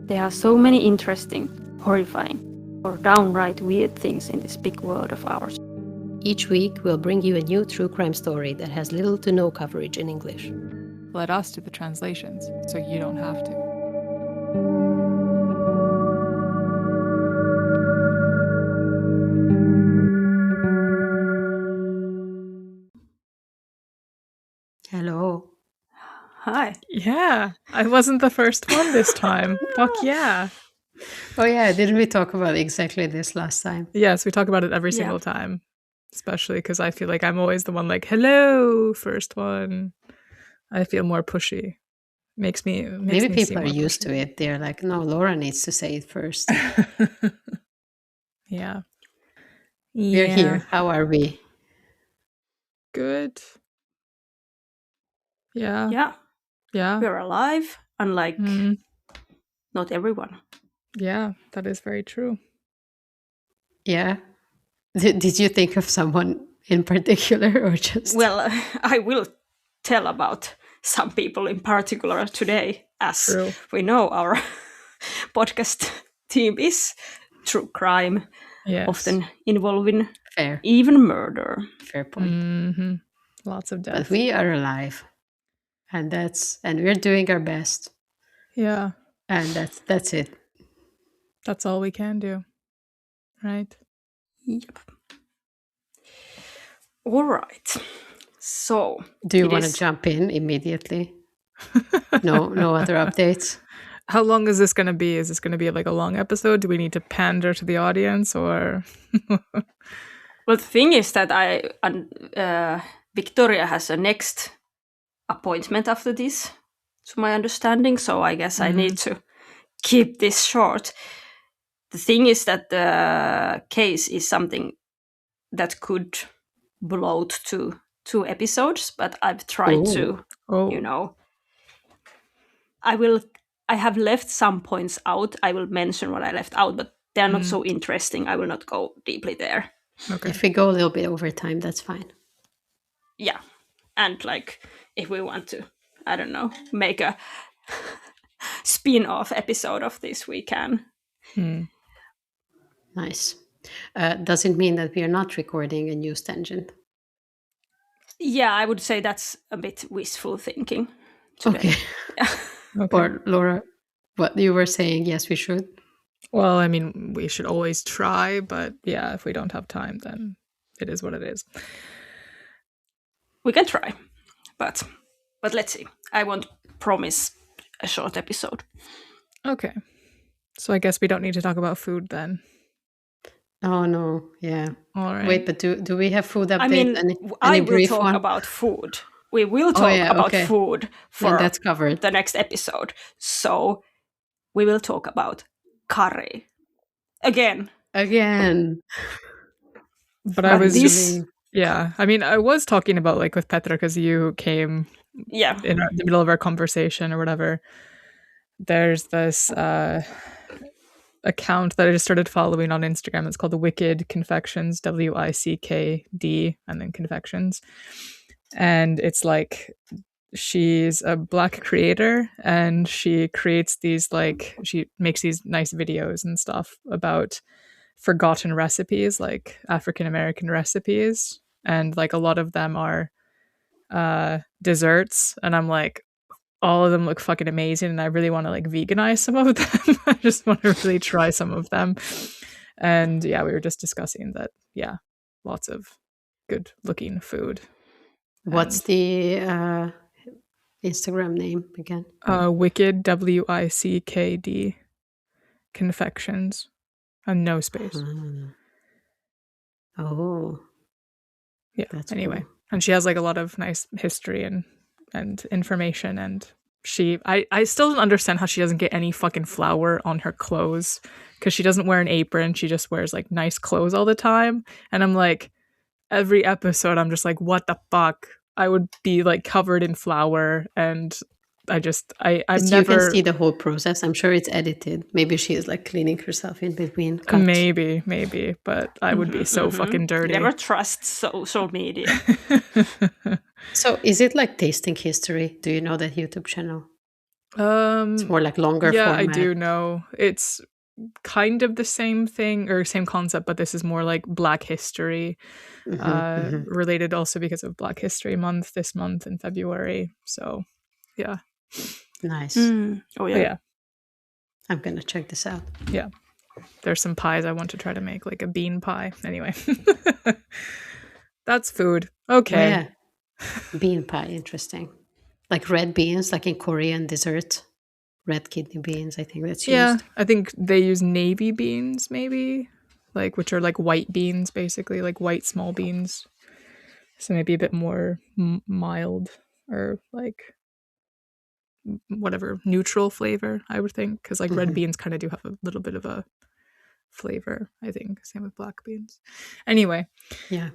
There are so many interesting, horrifying, or downright weird things in this big world of ours. Each week, we'll bring you a new true crime story that has little to no coverage in English. Let us do the translations, so you don't have to. Hello. Hi. Yeah, I wasn't the first one this time. Fuck yeah. Oh yeah, didn't we talk about exactly this last time? Yes, we talk about it every single time. Especially because I feel like I'm always the one like, hello, first one. I feel more pushy. Makes Maybe me people are seem more used to it. They're like, no, Laura needs to say it first. Yeah. We're here. How are we? Good. Yeah. Yeah. Yeah. We're alive, unlike not everyone. Yeah, that is very true. Yeah. Did you think of someone in particular or just... Well, I will tell about some people in particular today, as True. we know our podcast team is true crime, Yes. often involving Fair. even murder. Fair point. Mm-hmm. Lots of death. But we are alive. And we're doing our best. Yeah. And that's it. That's all we can do. Right? Yep. All right. So, do you want to jump in immediately? No other updates? How long is this going to be? Is this going to be like a long episode? Do we need to pander to the audience or? Well, the thing is that Victoria has a next appointment after this, to my understanding. So I guess I need to keep this short. The thing is that the case is something that could bloat to 2 episodes, but I've tried to, I have left some points out. I will mention what I left out, but they're not so interesting. I will not go deeply there. Okay. If we go a little bit over time, that's fine. Yeah. And like, if we want to, I don't know, make a spin-off episode of this, we can. Nice. Does it mean that we are not recording a news tangent? Yeah, I would say that's a bit wishful thinking today. Okay. Okay. Or Laura, what you were saying, yes, we should. Well, I mean, we should always try, but yeah, if we don't have time, then it is what it is. We can try, but let's see. I won't promise a short episode. Okay. So I guess we don't need to talk about food then. Oh, no. Yeah. All right. Wait, but do we have food updates? I mean, I will talk about food. We will talk about food for that's covered. The next episode. So we will talk about curry. Again. But I was... Yeah. I mean, I was talking about like with Petra because you came in the middle of our conversation or whatever. There's this account that I just started following on Instagram. It's called The Wicked Confections, WICKD, and then Confections. And it's like, she's a Black creator and she creates these she makes these nice videos and stuff about forgotten recipes, like African American recipes. And like a lot of them are desserts. And I'm like, all of them look fucking amazing. And I really want to like veganize some of them. I just want to really try some of them. And yeah, we were just discussing that. Yeah, lots of good looking food. What's the Instagram name again? Wicked, WICKD, Confections, and no space. Oh, yeah. That's anyway, cool. And she has like a lot of nice history and information. And I still don't understand how she doesn't get any fucking flour on her clothes, because she doesn't wear an apron. She just wears like nice clothes all the time. And I'm like, every episode, I'm just like, what the fuck? I would be like covered in flour, and I've never... You can see the whole process. I'm sure it's edited. Maybe she is like cleaning herself in between cuts. Maybe, but I would be so fucking dirty. Never trust social media. So is it like Tasting History? Do you know that YouTube channel? It's more like longer Yeah, format. I do know. It's kind of the same thing or same concept, but this is more like Black History related, also because of Black History Month this month in February. So, yeah. Nice. Oh yeah. But yeah. I'm gonna check this out. Yeah. There's some pies I want to try to make, like a bean pie. Anyway. That's food. Okay. Oh, yeah. Bean pie, interesting. Like red beans, like in Korean dessert. Red kidney beans, I think that's used. Yeah, I think they use navy beans, maybe, like which are like white beans, basically, like white small beans. So maybe a bit more mild or like whatever neutral flavor, I would think, because like red beans kind of do have a little bit of a flavor. I think same with black beans. Anyway, Yeah.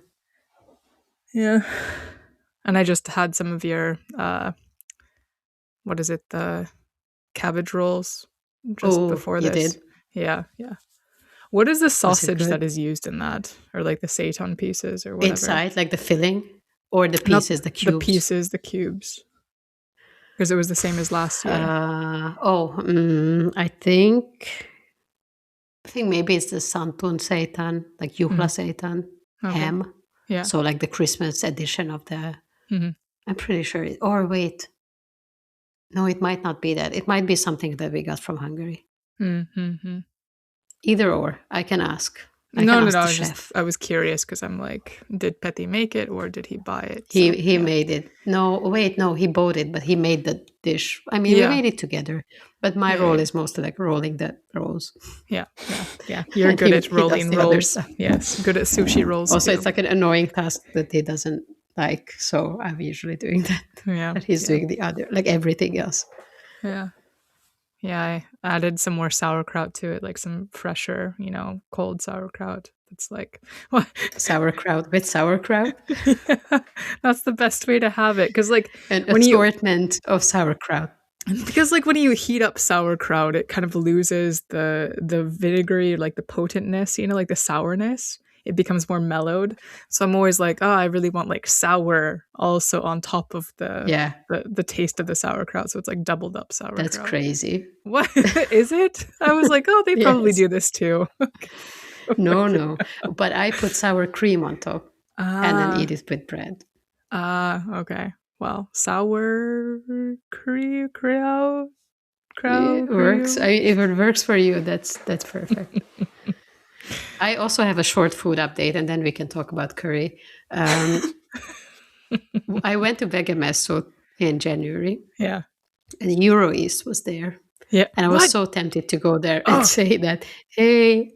And I just had some of your what is it, the cabbage rolls just before this. You did? Yeah. What is the sausage that is used in that, or like the seitan pieces or whatever? Inside, like the filling, or the pieces, the cubes. The pieces, the cubes, because it was the same as last year. I think maybe it's the santun seitan, like juhla seitan ham. Yeah. So like the Christmas edition of the. I'm pretty sure. Or wait. No, it might not be that. It might be something that we got from Hungary. Either or, I can ask. No. I was curious because I'm like, did Petty make it or did he buy it? He made it. No, wait, no, he bought it, but he made the dish. I mean, we made it together. But my role is mostly like rolling the rolls. Yeah. You're good at rolling rolls. Yes, good at sushi rolls. Also, too. it's like an annoying task that he doesn't like, so I'm usually doing that. Yeah, but he's doing the other, like everything else. Yeah, I added some more sauerkraut to it, like some fresher, cold sauerkraut. It's like what sauerkraut with sauerkraut. Yeah, that's the best way to have it, because like an assortment of sauerkraut. Because like when you heat up sauerkraut, it kind of loses the vinegary, like the potentness, like the sourness. It becomes more mellowed. So I'm always like, I really want like sour also on top of the taste of the sauerkraut. So it's like doubled up sauerkraut. That's crazy. What is it? I was like, they probably do this too. No. But I put sour cream on top and then eat it with bread. Okay. Well, sour cream. It works. If it works for you, that's perfect. I also have a short food update, and then we can talk about curry. I went to Vegamesso in January. Yeah. And Euro East was there. Yeah. And I was so tempted to go there and say that, hey,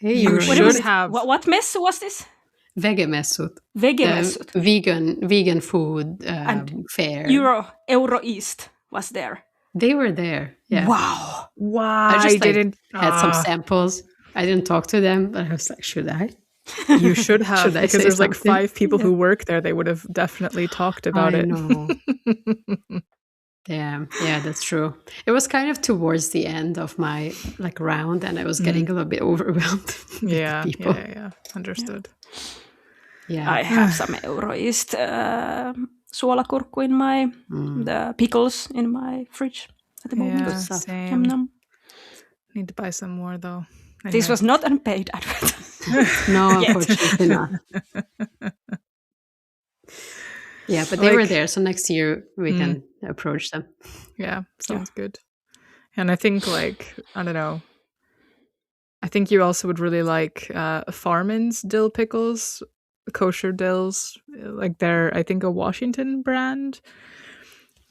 you should have. What mess was this? Vegamessut. Vegamessut. Vegan food fair. Euro East was there. They were there. Yeah. Wow. I just had some samples. I didn't talk to them, but I was like, should I? You should have, because there's like 5 people who work there. They would have definitely talked about it. Know. Yeah, that's true. It was kind of towards the end of my round, and I was getting a little bit overwhelmed. Yeah, people. Yeah. Understood. Yeah, I have some Euro East suolakurkku in my the pickles in my fridge at the moment. Yeah, same. Yum. Need to buy some more though. Anyway. This was not unpaid advertisement. No, unfortunately not. Yeah, but they were there, so next year we can approach them. Yeah, sounds good. And I think I don't know. I think you also would really like Farman's dill pickles, kosher dills. Like they're, I think, a Washington brand.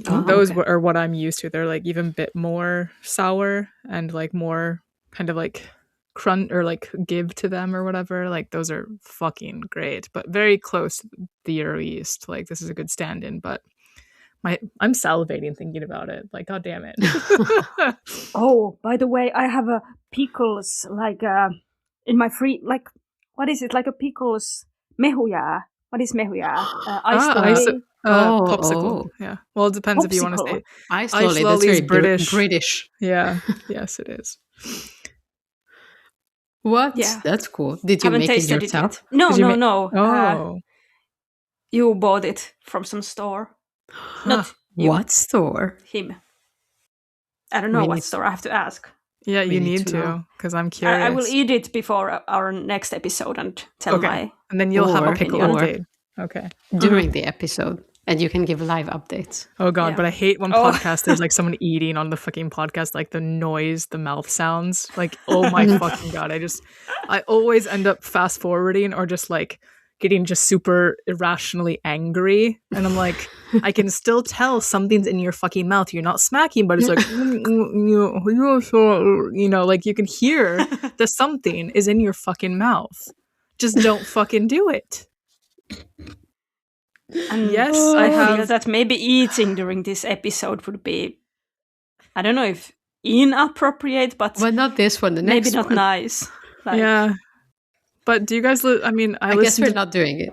Those are what I'm used to. They're like even a bit more sour and like more kind of like crunch or like give to them or whatever. Like those are fucking great, but very close to the Euro East. Like this is a good stand-in, but I'm salivating thinking about it. Like, god damn it. Oh, by the way, I have a pickles in my what is it? Like a pickles mehuja. What is mehuja? Popsicle. Yeah. Well, it depends if you want to say ice lolly. That's very British. Yeah. Yes, it is. What? Yeah. That's cool. Did you make it yourself? No. Oh. You bought it from some store. Not you. What store? Him. I don't know what store I have to ask. Yeah, you need to, because I'm curious. I will eat it before our next episode and tell my. And then you'll have a pickle update. Okay. During the episode, and you can give live updates. Oh God, but I hate when podcasts. There's like someone eating on the fucking podcast, like the noise, the mouth sounds. Like, oh my fucking God, I always end up fast forwarding or just like getting just super irrationally angry, and I'm like, I can still tell something's in your fucking mouth. You're not smacking, but it's like, you know, like you can hear that something is in your fucking mouth. Just don't fucking do it. And yes, I feel that maybe eating during this episode would be, I don't know if inappropriate, but not this one. The next maybe not one. nice. Like, yeah. But do you guys? I mean, I guess we're not doing it.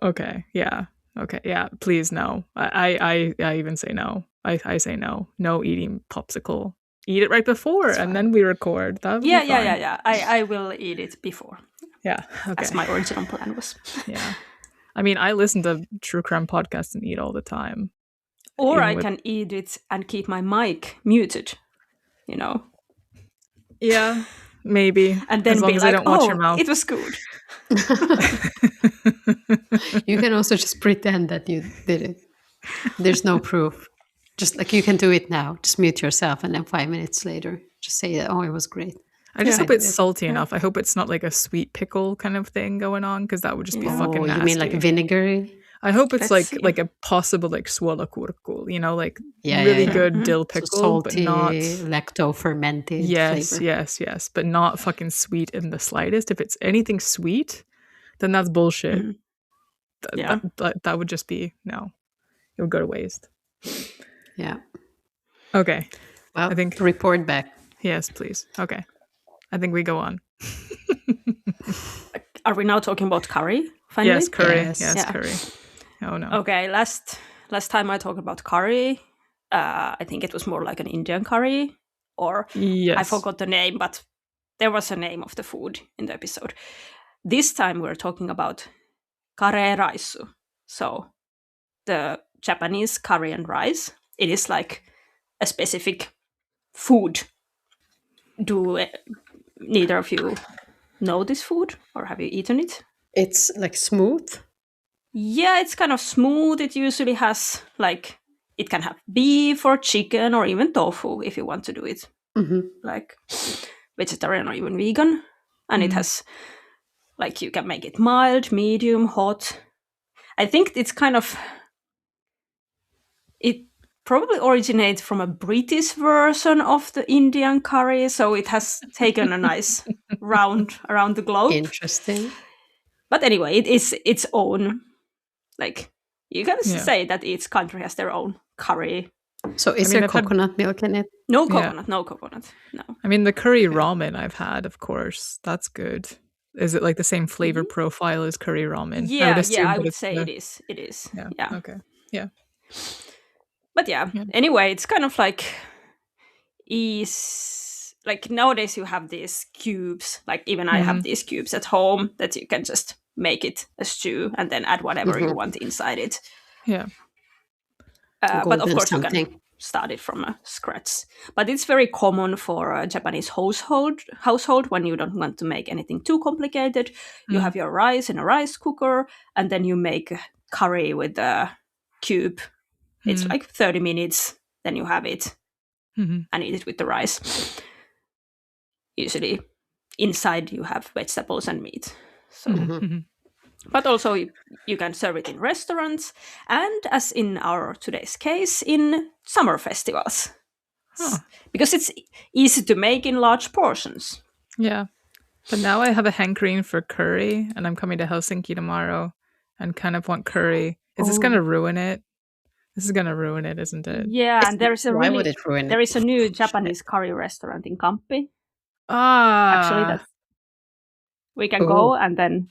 Okay. Yeah. Okay. Yeah. Please no. I even say no. I say no. No eating popsicle. Eat it right before, and then we record. Yeah. I will eat it before. Yeah. Okay. As my original plan was. Yeah. I mean, I listen to true crime podcasts and eat all the time. Or I can eat it and keep my mic muted. You know. Yeah. Maybe. And then as long be as like, I don't watch your mouth. It was good. You can also just pretend that you did it. There's no proof. Just like you can do it now. Just mute yourself, and then 5 minutes later, just say, "Oh, it was great." I just hope it's salty enough. I hope it's not like a sweet pickle kind of thing going on, because that would just be fucking nasty. You mean like vinegary? I hope it's like a possible like suolakurkku, you know, like really good dill pickle, so salty, but not lacto-fermented yes, flavor. yes, but not fucking sweet in the slightest. If it's anything sweet, then that's bullshit. That would just be no. It would go to waste. Yeah. Okay. Well, I think report back. Yes, please. Okay. I think we go on. Are we now talking about curry? Finally? Yes, curry. Yes, curry. Oh no. Okay, last time I talked about curry, I think it was more like an Indian curry, or I forgot the name, but there was a name of the food in the episode. This time we're talking about kare raisu. So the Japanese curry and rice, it is like a specific food. Do neither of you know this food, or have you eaten it? It's like smooth. Yeah, it's kind of smooth. It usually has like, it can have beef or chicken or even tofu if you want to do it like vegetarian or even vegan. And it has like, you can make it mild, medium, hot. I think it's kind of, it probably originates from a British version of the Indian curry. So it has taken a nice round around the globe. Interesting. But anyway, it is its own. Like, you can say that each country has their own curry. So is there coconut milk in it? No coconut, no. I mean, the curry ramen I've had, of course. That's good. Is it like the same flavor profile as curry ramen? Yeah, I would say it is. It is. Yeah. Okay. Yeah. But anyway, it's kind of like, like nowadays you have these cubes. Like even I have these cubes at home that you can just make it a stew and then add whatever you want inside it. Yeah. But of course you can start it from scratch. But it's very common for a Japanese household when you don't want to make anything too complicated. You have your rice in a rice cooker, and then you make curry with a cube. It's like 30 minutes, then you have it and eat it with the rice. Usually inside you have vegetables and meat. So, but also you can serve it in restaurants, and as in our today's case, in summer festivals. Because it's easy to make in large portions. Yeah. But now I have a hankering for curry, and I'm coming to Helsinki tomorrow and kind of want curry. Is this going to ruin it? This is going to ruin it, isn't it? Yeah, and there's Why would it ruin it? There is a new Japanese curry restaurant in Kamppi. Actually, that we can go, and then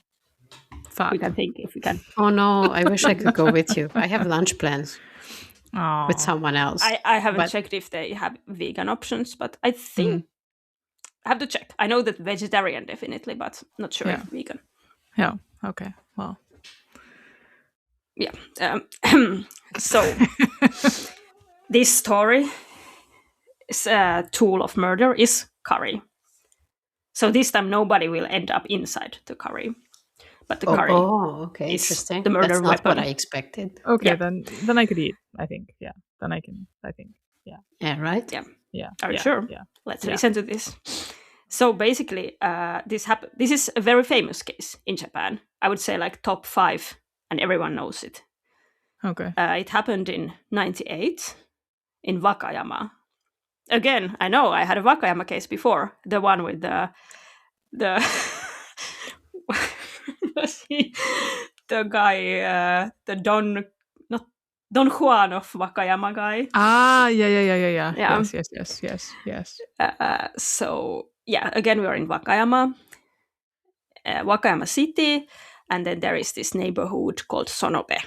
we can think if we can. Oh no, I wish I could go with you. I have lunch plans with someone else. I haven't checked if they have vegan options, but I think I have to check. I know that vegetarian definitely, but not sure if vegan. Yeah. Okay. Well. Yeah. So this story tool of murder is curry. So this time nobody will end up inside the curry, but the curry okay, is interesting. the murder That's not weapon. what I expected. Okay, Yeah. then I could eat. I think. Yeah. Then I can. I think. Yeah. Yeah, right? Yeah. Yeah. Are you yeah, sure? Yeah. Let's Yeah. listen to this. So basically, this is a very famous case in Japan. I would say like top 5, and everyone knows it. Okay. It happened in 1998 in Wakayama. Again, I know I had a Wakayama case before, the one with the the guy, the Don Juan of Wakayama guy. Ah, yeah. Yeah. Yes. So yeah, again we are in Wakayama, Wakayama City, and then there is this neighborhood called Sonobe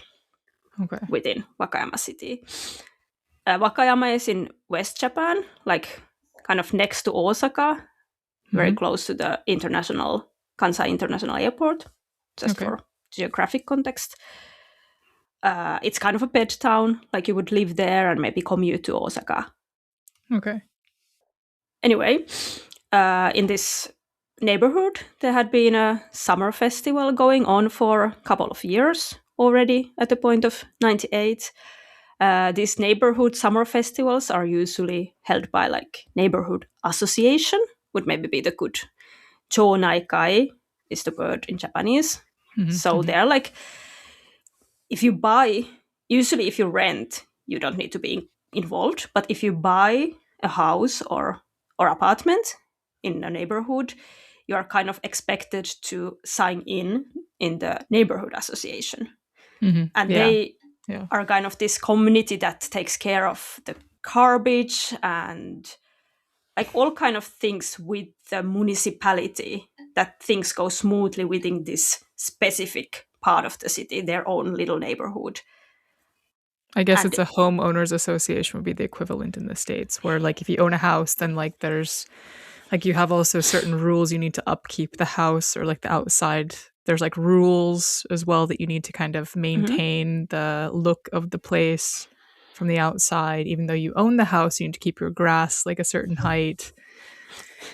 Okay. within Wakayama City. Wakayama is in West Japan, like kind of next to Osaka, very close to the Kansai International Airport, just for geographic context. It's kind of a bed town, like you would live there and maybe commute to Osaka. Okay. Anyway, in this neighborhood, there had been a summer festival going on for a couple of years already at the point of 98. These neighborhood summer festivals are usually held by like neighborhood association, would maybe be the good chōnaikai is the word in Japanese. So they're like, if you rent, you don't need to be involved. But if you buy a house or apartment in a neighborhood, you are kind of expected to sign in the neighborhood association. And they are kind of this community that takes care of the garbage and like all kind of things with the municipality, that things go smoothly within this specific part of the city, their own little neighborhood. I guess it's a homeowners association would be the equivalent in the States, where like if you own a house, then like there's like you have also certain rules you need to upkeep the house, or like the outside. There's like rules as well that you need to kind of maintain the look of the place from the outside. Even though you own the house, you need to keep your grass like a certain height.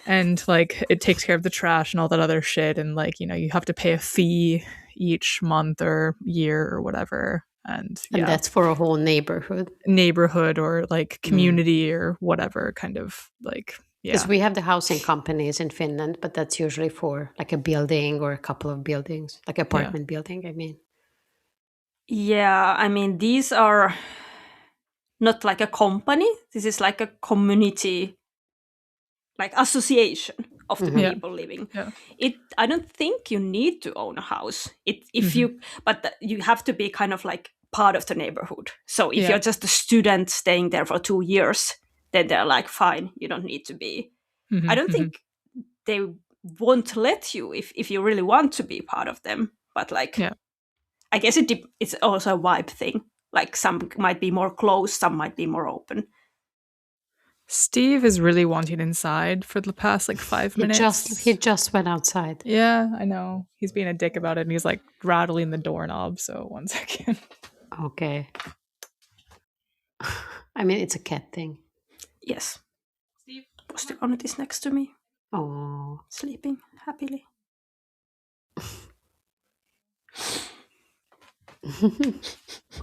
And like it takes care of the trash and all that other shit. And like, you know, you have to pay a fee each month or year or whatever. And that's for a whole neighborhood or like community or whatever kind of like. Because we have the housing companies in Finland, but that's usually for like a building or a couple of buildings, like apartment building, I mean. Yeah, I mean, these are not like a company. This is like a community, like association of the people living. Yeah. I don't think you need to own a house. But you have to be kind of like part of the neighborhood. So if you're just a student staying there for 2 years, then they're like, fine, you don't need to be. I don't think they won't let you if you really want to be part of them. But like, I guess it's also a vibe thing. Like some might be more closed, some might be more open. Steve is really wanting inside for the past like 5 minutes. He just went outside. Yeah, I know. He's being a dick about it and he's like rattling the doorknob. So 1 second. Okay. I mean, it's a cat thing. Yes. Steve Postikonut is next to me. Oh. Sleeping happily.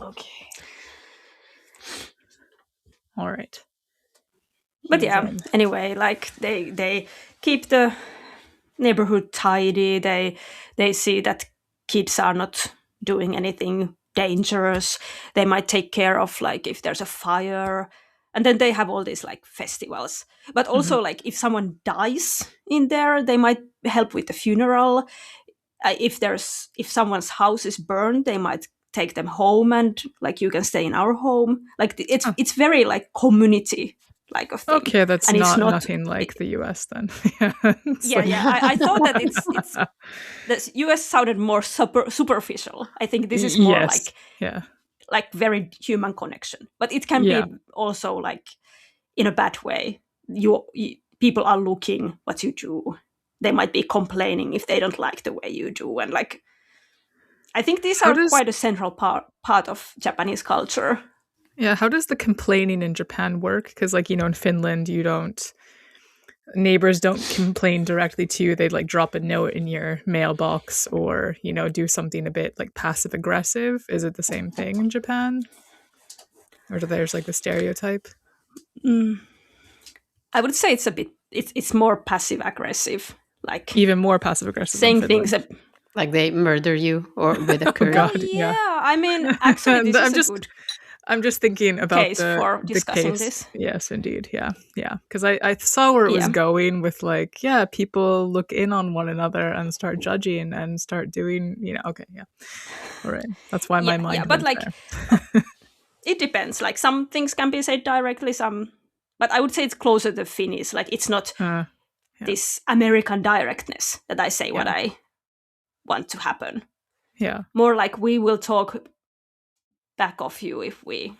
Okay. All right. But anyway, like they keep the neighborhood tidy. They see that kids are not doing anything dangerous. They might take care of like if there's a fire. And then they have all these like festivals. But also like if someone dies in there, they might help with the funeral. If someone's house is burned, they might take them home and like you can stay in our home. Like it's very like community like of thing. Okay, that's and nothing like the US then. I thought that it's the US sounded more superficial. I think this is more like very human connection. But it can be also like in a bad way. People are looking what you do. They might be complaining if they don't like the way you do, and like I think these are quite a central part of Japanese culture. Yeah, how does the complaining in Japan work? Because, like, in Finland, neighbors don't complain directly to you. They'd like drop a note in your mailbox or, do something a bit like passive aggressive. Is it the same thing in Japan? Or there's like the stereotype? I would say it's more passive aggressive, like even more passive aggressive, saying things like they murder you or with a curse. God, yeah. I mean, actually, this is a good I'm just thinking about case for discussing this. Yes, indeed. Yeah. Because I saw where it was going with like, people look in on one another and start judging and start doing, okay, yeah. All right. That's why my mind but went like, it depends. Like some things can be said directly, but I would say it's closer to Finnish. Like it's not this American directness that I say what I want to happen. Yeah. More like we will talk back of you if we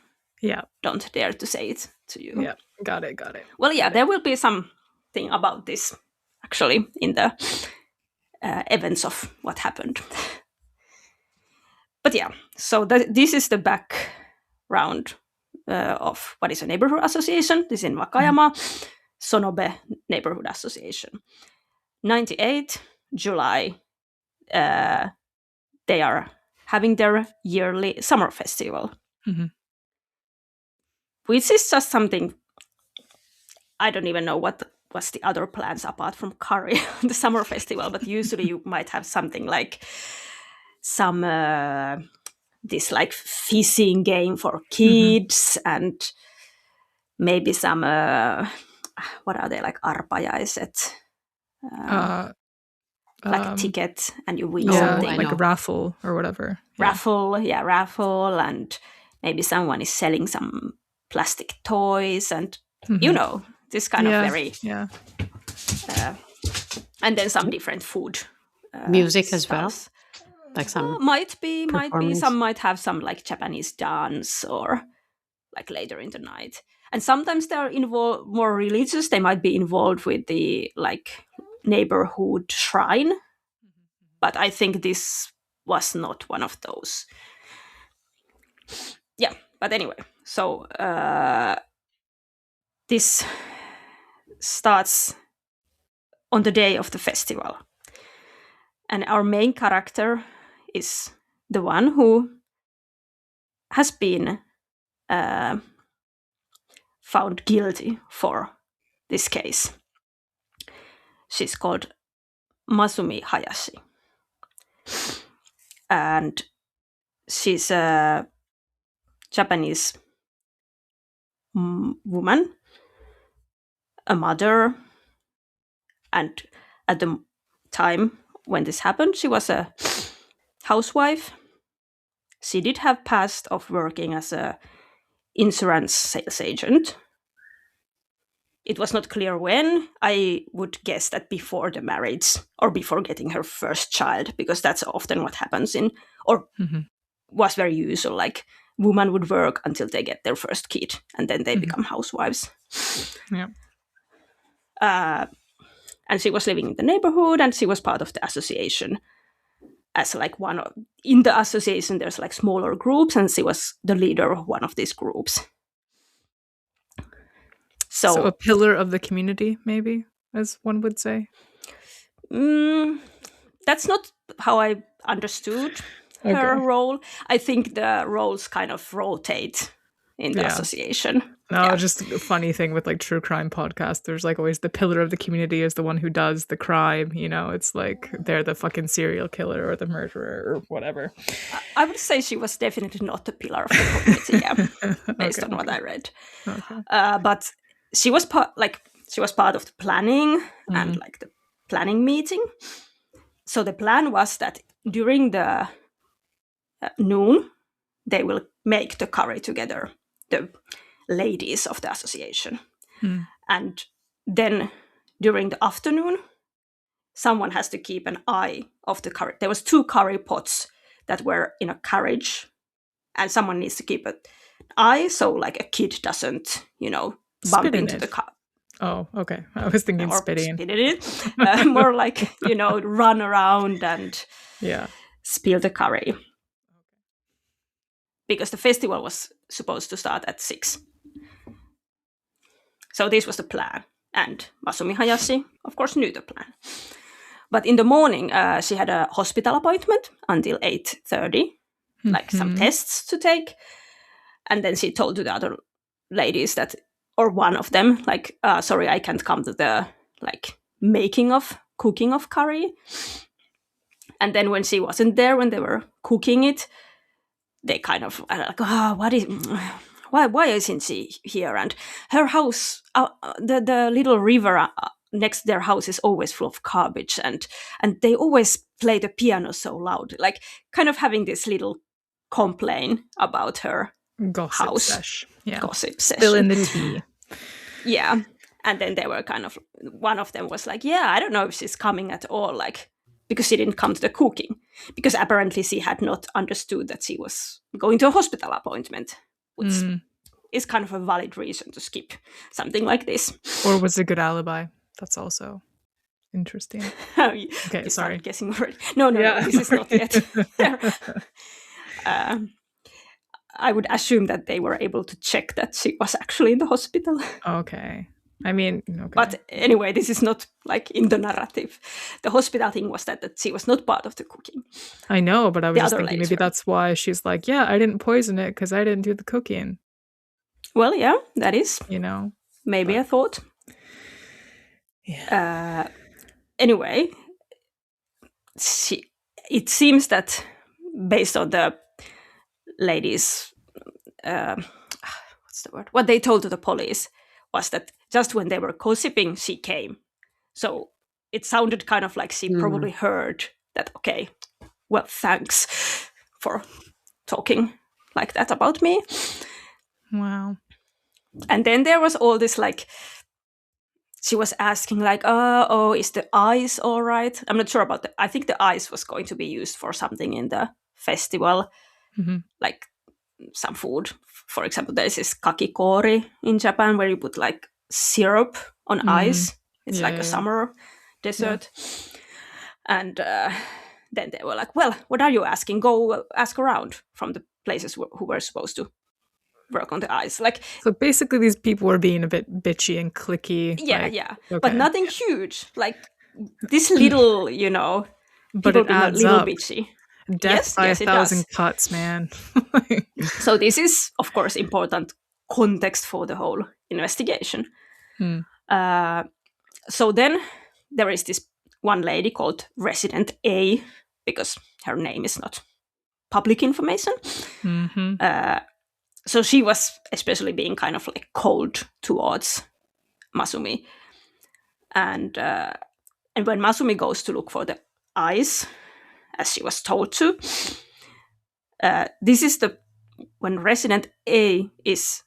don't dare to say it to you. Yeah, got it. Well, there will be something about this actually in the events of what happened. But so this is the background of what is a neighborhood association. This is in Wakayama, Sonobe Neighborhood Association. 98 July, they are having their yearly summer festival, which is just something, I don't even know what was the other plans apart from curry on the summer festival, but usually you might have something like some this like fishing game for kids and maybe some what are they, like arpajaiset, like a ticket and you win something, like a raffle or whatever. Raffle, and maybe someone is selling some plastic toys and this kind of very and then some different food, music as well. Like some might be some might have some like Japanese dance or like later in the night, and sometimes they're involved more religious. They might be involved with the like neighborhood shrine, but I think this was not one of those. But anyway, so this starts on the day of the festival, and our main character is the one who has been found guilty for this case. She's called Masumi Hayashi, and she's a Japanese woman, a mother, and at the time when this happened, she was a housewife. She did have past of working as a insurance sales agent. It was not clear when. I would guess that before the marriage or before getting her first child, because that's often what happens was very usual. Like women would work until they get their first kid and then they become housewives. Yeah. And she was living in the neighborhood and she was part of the association as like in the association there's like smaller groups and she was the leader of one of these groups. So a pillar of the community, maybe, as one would say? That's not how I understood her role. I think the roles kind of rotate in the association. No, just a funny thing with like true crime podcasts. There's like always the pillar of the community is the one who does the crime. It's like they're the fucking serial killer or the murderer or whatever. I would say she was definitely not the pillar of the community, based on what I read. Okay. But she was part of the planning and like the planning meeting. So the plan was that during the noon, they will make the curry together, the ladies of the association. And then during the afternoon, someone has to keep an eye of the curry. There was 2 curry pots that were in a carriage, and someone needs to keep an eye so like a kid doesn't, bump into the car. Oh, okay. I was thinking spitting. Spit in it. More like, run around and spill the curry. because the festival was supposed to start at 6. So this was the plan. And Masumi Hayashi, of course, knew the plan. But in the morning, she had a hospital appointment until 8:30, like some tests to take. And then she told to the other ladies that, or one of them, like, sorry, I can't come to the like cooking of curry. And then when she wasn't there, when they were cooking it, they kind of like, why isn't she here? And her house, the little river next to their house is always full of garbage, and they always play the piano so loud, like kind of having this little complaint about her Gossip house. sesh. Yeah. Gossip session. Spill in the tea. Yeah. And then they were kind of, one of them was like, yeah, I don't know if she's coming at all, like, because she didn't come to the cooking. Because apparently she had not understood that she was going to a hospital appointment, which is kind of a valid reason to skip something like this. Or was it a good alibi? That's also interesting. Okay, sorry. Guessing already. No, this is not yet. I would assume that they were able to check that she was actually in the hospital. Okay. I mean, okay. But anyway, this is not like in the narrative. The hospital thing was that she was not part of the cooking. I know, but I was just thinking maybe that's why she's like, yeah, I didn't poison it because I didn't do the cooking. Well, yeah, that is. Maybe a thought. Yeah. Anyway, it seems that based on the ladies, what's the word? What they told to the police was that just when they were gossiping, she came. So it sounded kind of like she probably heard that, okay, well, thanks for talking like that about me. Wow. And then there was all this, like, she was asking, like, is the ice all right? I'm not sure about I think the ice was going to be used for something in the festival, like some food. For example, there's this kakikori in Japan where you put like syrup on ice. It's a summer dessert. Yeah. And then they were like, well, what are you asking? Go ask around from the places who were supposed to work on the ice. Like, so basically these people were being a bit bitchy and cliquey. Yeah. Okay. But nothing huge. Like this little, but it being adds a little up. bitchy. Death by 1,000 cuts, man. So this is, of course, important context for the whole investigation. So then there is this one lady called Resident A, because her name is not public information. So she was especially being kind of like cold towards Masumi. And when Masumi goes to look for the ice, as she was told to, this is when Resident A is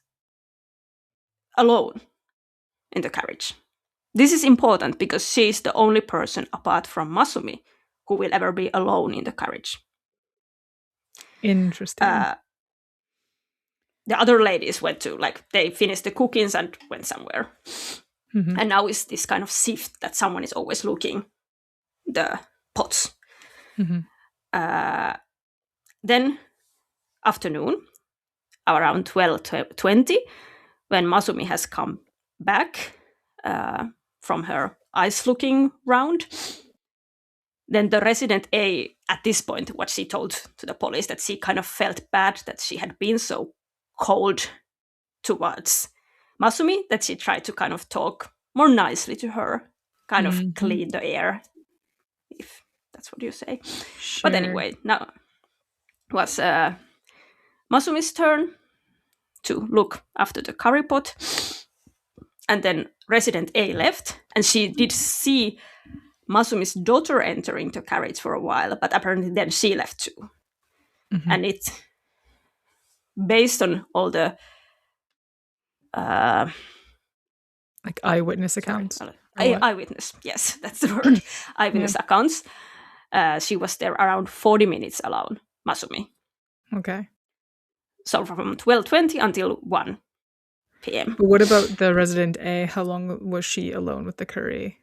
alone in the carriage. This is important because she is the only person apart from Masumi who will ever be alone in the carriage. Interesting. The other ladies went to, like, they finished the cookings and went somewhere. And now is this kind of shift that someone is always looking the pots. Then afternoon, around 12:20, when Masumi has come back from her ice looking round, then the Resident A, at this point, what she told to the police, that she kind of felt bad that she had been so cold towards Masumi, that she tried to kind of talk more nicely to her, kind of clean the air, if that's what you say. Sure. But anyway, now was Masumi's turn to look after the curry pot. And then Resident A left, and she did see Masumi's daughter entering the carriage for a while, but apparently then she left too. And it, based on all the like eyewitness accounts. Eyewitness, yes, that's the word. Eyewitness accounts. She was there around 40 minutes alone, Masumi. Okay. So from 12:20 until 1 p.m. But what about the Resident A? How long was she alone with the curry?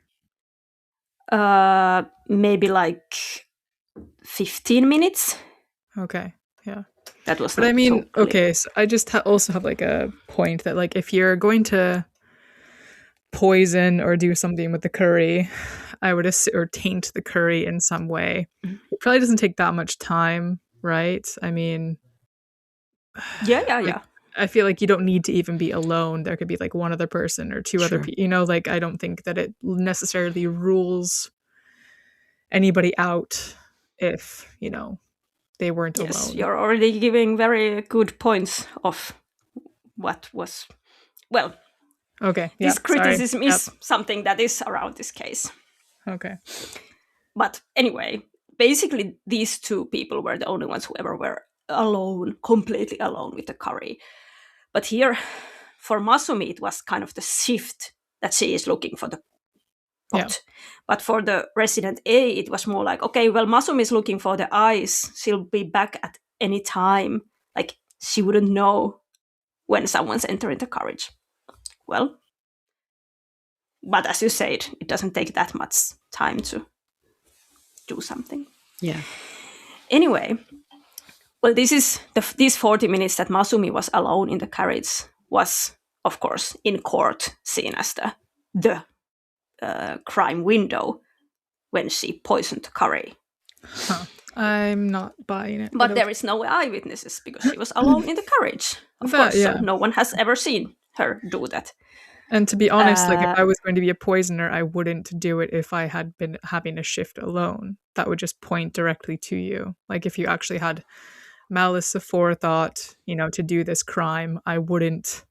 Maybe like 15 minutes. Okay, yeah. That was. But not I mean, so clear. okay, so I just also have like a point that like if you're going to poison or do something with the curry, I would or taint the curry in some way. It probably doesn't take that much time, right? I mean, Yeah. I feel like you don't need to even be alone. There could be like one other person or two other people. You know, like I don't think that it necessarily rules anybody out if, you know, they weren't alone. You're already giving very good points of what was. Well, okay. This criticism is something that is around this case. Okay. But anyway, basically these two people were the only ones who ever were alone, completely alone with the curry. But here, for Masumi, it was kind of the shift that she is looking for the pot. Yeah. But for the resident A, it was more like, okay, well, Masumi is looking for the eyes. She'll be back at any time. Like, she wouldn't know when someone's entering the carriage. Well, but as you said, it doesn't take that much time to do something. Yeah. Anyway, well, this is these 40 minutes that Masumi was alone in the carriage was, of course, in court seen as the crime window when she poisoned the curry. Huh. I'm not buying it. But there is no eyewitnesses because she was alone in the carriage. Of course, so no one has ever seen her do that. And to be honest, like if I was going to be a poisoner, I wouldn't do it if I had been having a shift alone. That would just point directly to you. Like if you actually had malice aforethought, you know, to do this crime, I wouldn't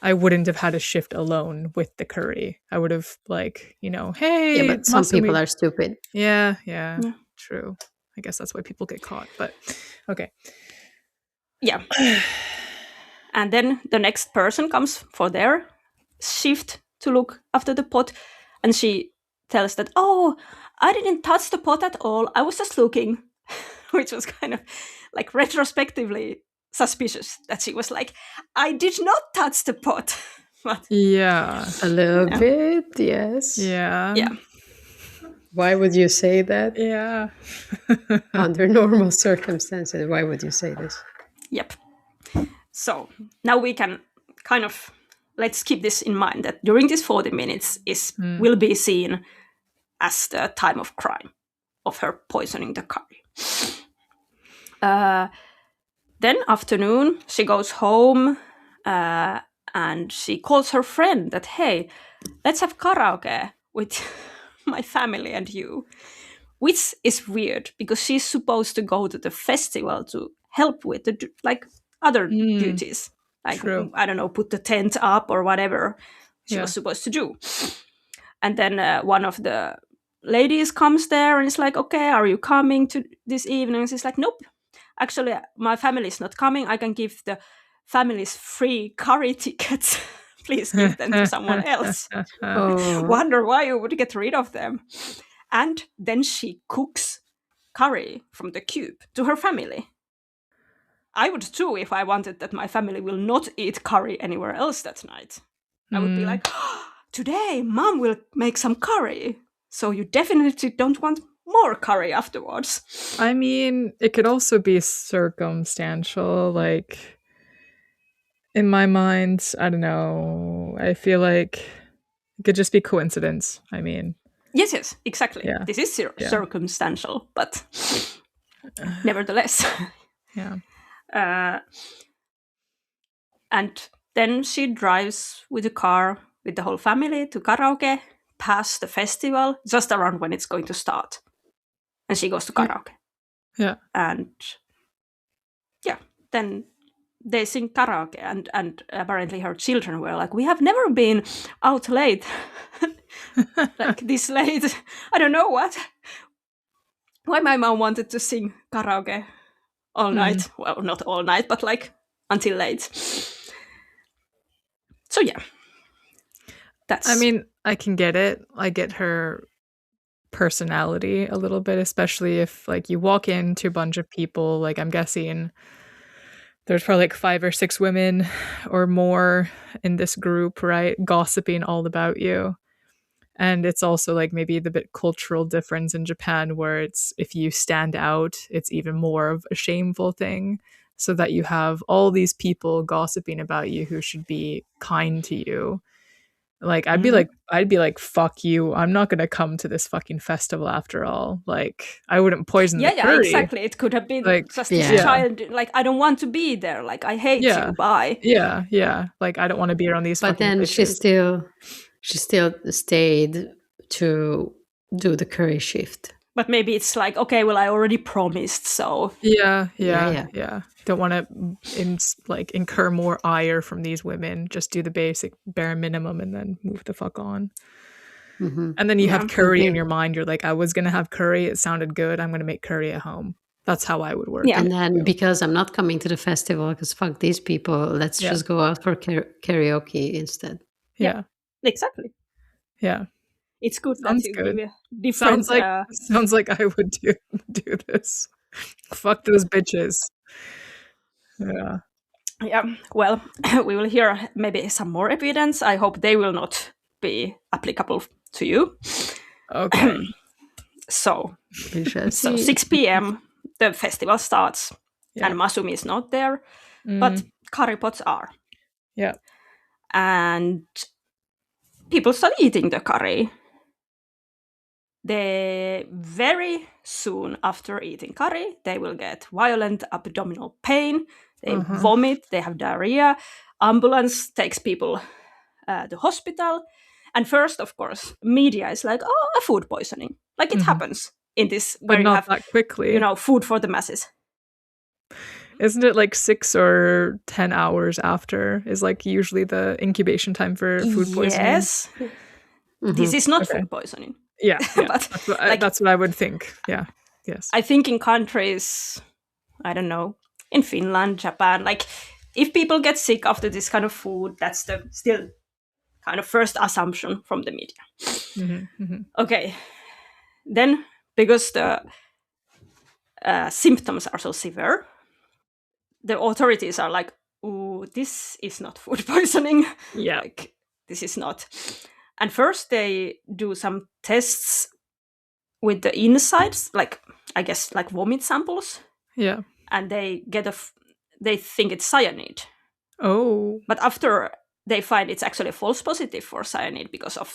have had a shift alone with the curry. I would have like, you know, hey. Yeah, but some people are stupid. Yeah, true. I guess that's why people get caught. But okay. Yeah. And then the next person comes for their shift to look after the pot, and she tells that, oh, I didn't touch the pot at all. I was just looking, which was kind of like retrospectively suspicious that she was like, I did not touch the pot. But, yeah, a little bit, yes. Yeah. Why would you say that? Yeah. Under normal circumstances, why would you say this? Yep. So now we can kind of, let's keep this in mind that during these 40 minutes will be seen as the time of crime of her poisoning the curry. Then afternoon, she goes home and she calls her friend that, hey, let's have karaoke with my family and you, which is weird because she's supposed to go to the festival to help with the other duties. Like, true. I don't know, put the tent up or whatever she was supposed to do. And then one of the ladies comes there and is like, okay, are you coming to this evening? And she's like, nope. Actually, my family is not coming. I can give the families free curry tickets. Please give them to someone else. Wonder why you would get rid of them. And then she cooks curry from the cube to her family. I would too if I wanted that my family will not eat curry anywhere else that night. I would be like, today Mom will make some curry. So you definitely don't want more curry afterwards. I mean, it could also be circumstantial. Like, in my mind, I don't know. I feel like it could just be coincidence. I mean. Yes, exactly. Yeah. This is circumstantial, but nevertheless. Yeah. And then she drives with the car with the whole family to karaoke, past the festival, just around when it's going to start. And she goes to karaoke. Yeah. And then they sing karaoke, and apparently her children were like, we have never been out late, like this late. I don't know why my mom wanted to sing karaoke all night. Well, not all night, but like until late. So yeah. I mean, I can get it. I get her personality a little bit, especially if like you walk into a bunch of people, like I'm guessing there's probably like 5 or 6 women or more in this group, right? Gossiping all about you. And it's also like maybe the bit cultural difference in Japan where it's if you stand out, it's even more of a shameful thing. So that you have all these people gossiping about you who should be kind to you. Like I'd be like, fuck you. I'm not gonna come to this fucking festival after all. Like I wouldn't poison the curry. Exactly. It could have been like, just this child, like, I don't want to be there. Like, I hate you. Bye. Yeah. Like I don't want to be around these. But then she still stayed to do the curry shift. But maybe it's like, okay, well, I already promised, so yeah. Don't want to incur more ire from these women. Just do the basic bare minimum and then move the fuck on. Mm-hmm. And then you have curry in your mind. You're like, I was gonna have curry. It sounded good. I'm gonna make curry at home. That's how I would work. Yeah. And then because I'm not coming to the festival, because fuck these people, let's just go out for karaoke instead. Yeah. Exactly. Yeah. It's good Sounds that you good. give different... Sounds like I would do this. Fuck those bitches. Yeah. Yeah, well, we will hear maybe some more evidence. I hope they will not be applicable to you. Okay. So We shall see. 6 p.m. the festival starts, and Masumi is not there, but curry pots are. Yeah. And people start eating the curry. They very soon after eating curry, they will get violent abdominal pain. They vomit. They have diarrhea. Ambulance takes people to hospital. And first, of course, media is like, oh, a food poisoning. Like it happens in this where but you not have that quickly. Food for the masses. Isn't it like 6 or 10 hours after is like usually the incubation time for food poisoning? Yes. This is not food poisoning. Yeah. But that's what I would think. Yeah. Yes. I think in countries, I don't know, in Finland, Japan, like if people get sick after this kind of food, that's the still kind of first assumption from the media. Okay. Then, because the symptoms are so severe, the authorities are like, ooh, this is not food poisoning. Yeah. Like, this is not. And first they do some tests with the insides, like, I guess, like vomit samples. Yeah. And they get they think it's cyanide. Oh. But after they find it's actually a false positive for cyanide because of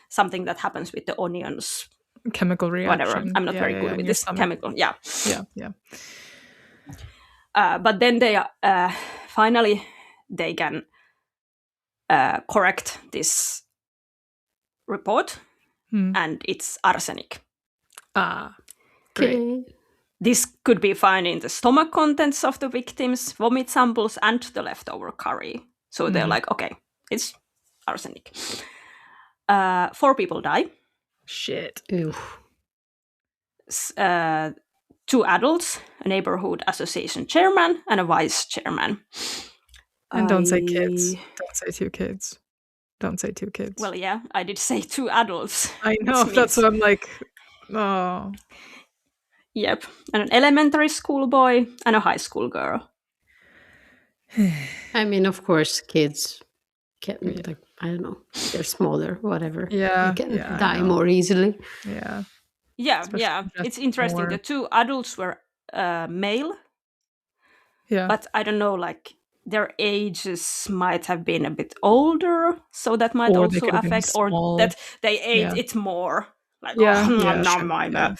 something that happens with the onions. Chemical reaction. Whatever. I'm not very good with this chemical. Yeah. But then they finally they can correct this report, and it's arsenic. Ah, great. Okay. This could be found in the stomach contents of the victims, vomit samples, and the leftover curry. So they're like, okay, it's arsenic. 4 people die. Shit. Ew. 2 adults, a neighborhood association chairman, and a vice chairman. And don't say kids. Don't say 2 kids. Don't say 2 kids. Well, yeah, I did say 2 adults. I know, that's what I'm like, oh. Yep, and an elementary school boy and a high school girl. I mean, of course, kids can, like, I don't know, they're smaller, whatever. Yeah, they can die more easily. Yeah. Yeah. It's interesting. More. The 2 adults were male. Yeah. But I don't know, like, their ages might have been a bit older, so that might or also affect, or that they ate it more. Like, I'm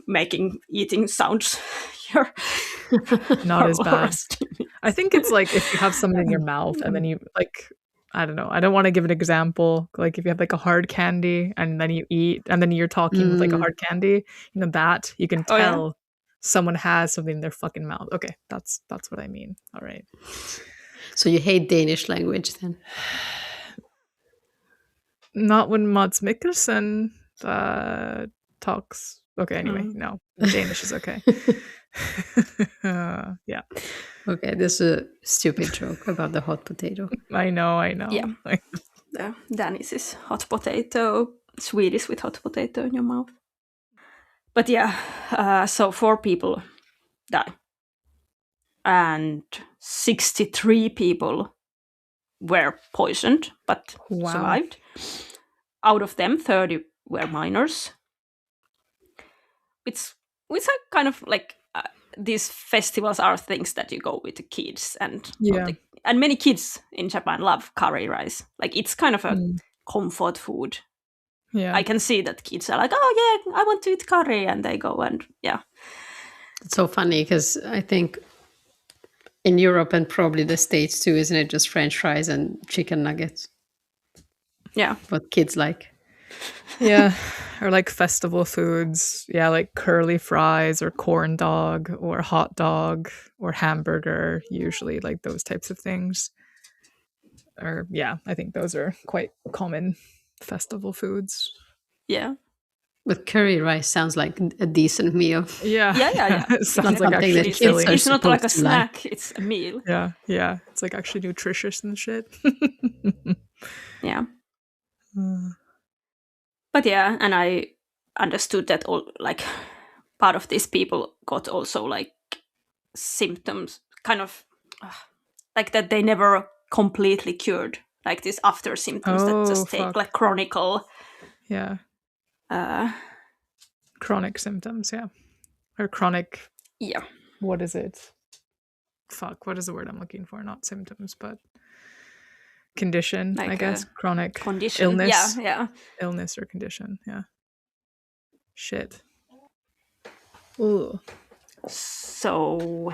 making eating sounds here. Not as bad. I think it's like if you have something in your mouth and then you, like, I don't know. I don't want to give an example. Like if you have like a hard candy and then you eat and then you're talking with like a hard candy, that you can tell someone has something in their fucking mouth. Okay, that's what I mean. All right. So you hate Danish language then? Not when Mads Mikkelsen talks. Okay, anyway, no. Danish is okay. Yeah. Okay, this is a stupid joke about the hot potato. I know. Yeah. The Danish is hot potato, Swedish with hot potato in your mouth. But yeah, so 4 people die. And 63 people were poisoned, but survived. out of them, 30 were minors. Which are kind of like these festivals are things that you go with the kids, and and many kids in Japan love curry rice. Like it's kind of a comfort food. Yeah, I can see that kids are like, oh yeah, I want to eat curry, and they go and It's so funny because I think in Europe and probably the States too, isn't it? Just French fries and chicken nuggets. Yeah, what kids like. Yeah, or like festival foods. Yeah, like curly fries or corn dog or hot dog or hamburger, usually like those types of things. Or yeah, I think those are quite common festival foods. Yeah. But curry rice sounds like a decent meal. Yeah. Yeah. It sounds like something that actually kids silly. are It's not like a supposed to like. snack, it's a meal. Yeah. It's like actually nutritious and shit. Yeah. But yeah, and I understood that all like part of these people got also like symptoms, kind of like that they never completely cured, like these after symptoms that just take like chronicle. Yeah. Chronic symptoms, yeah. Or chronic. Yeah. What is it? Fuck, what is the word I'm looking for? Not symptoms, but condition, like I guess. Chronic condition. Illness. Yeah. Illness or condition, yeah. Shit. Ooh. So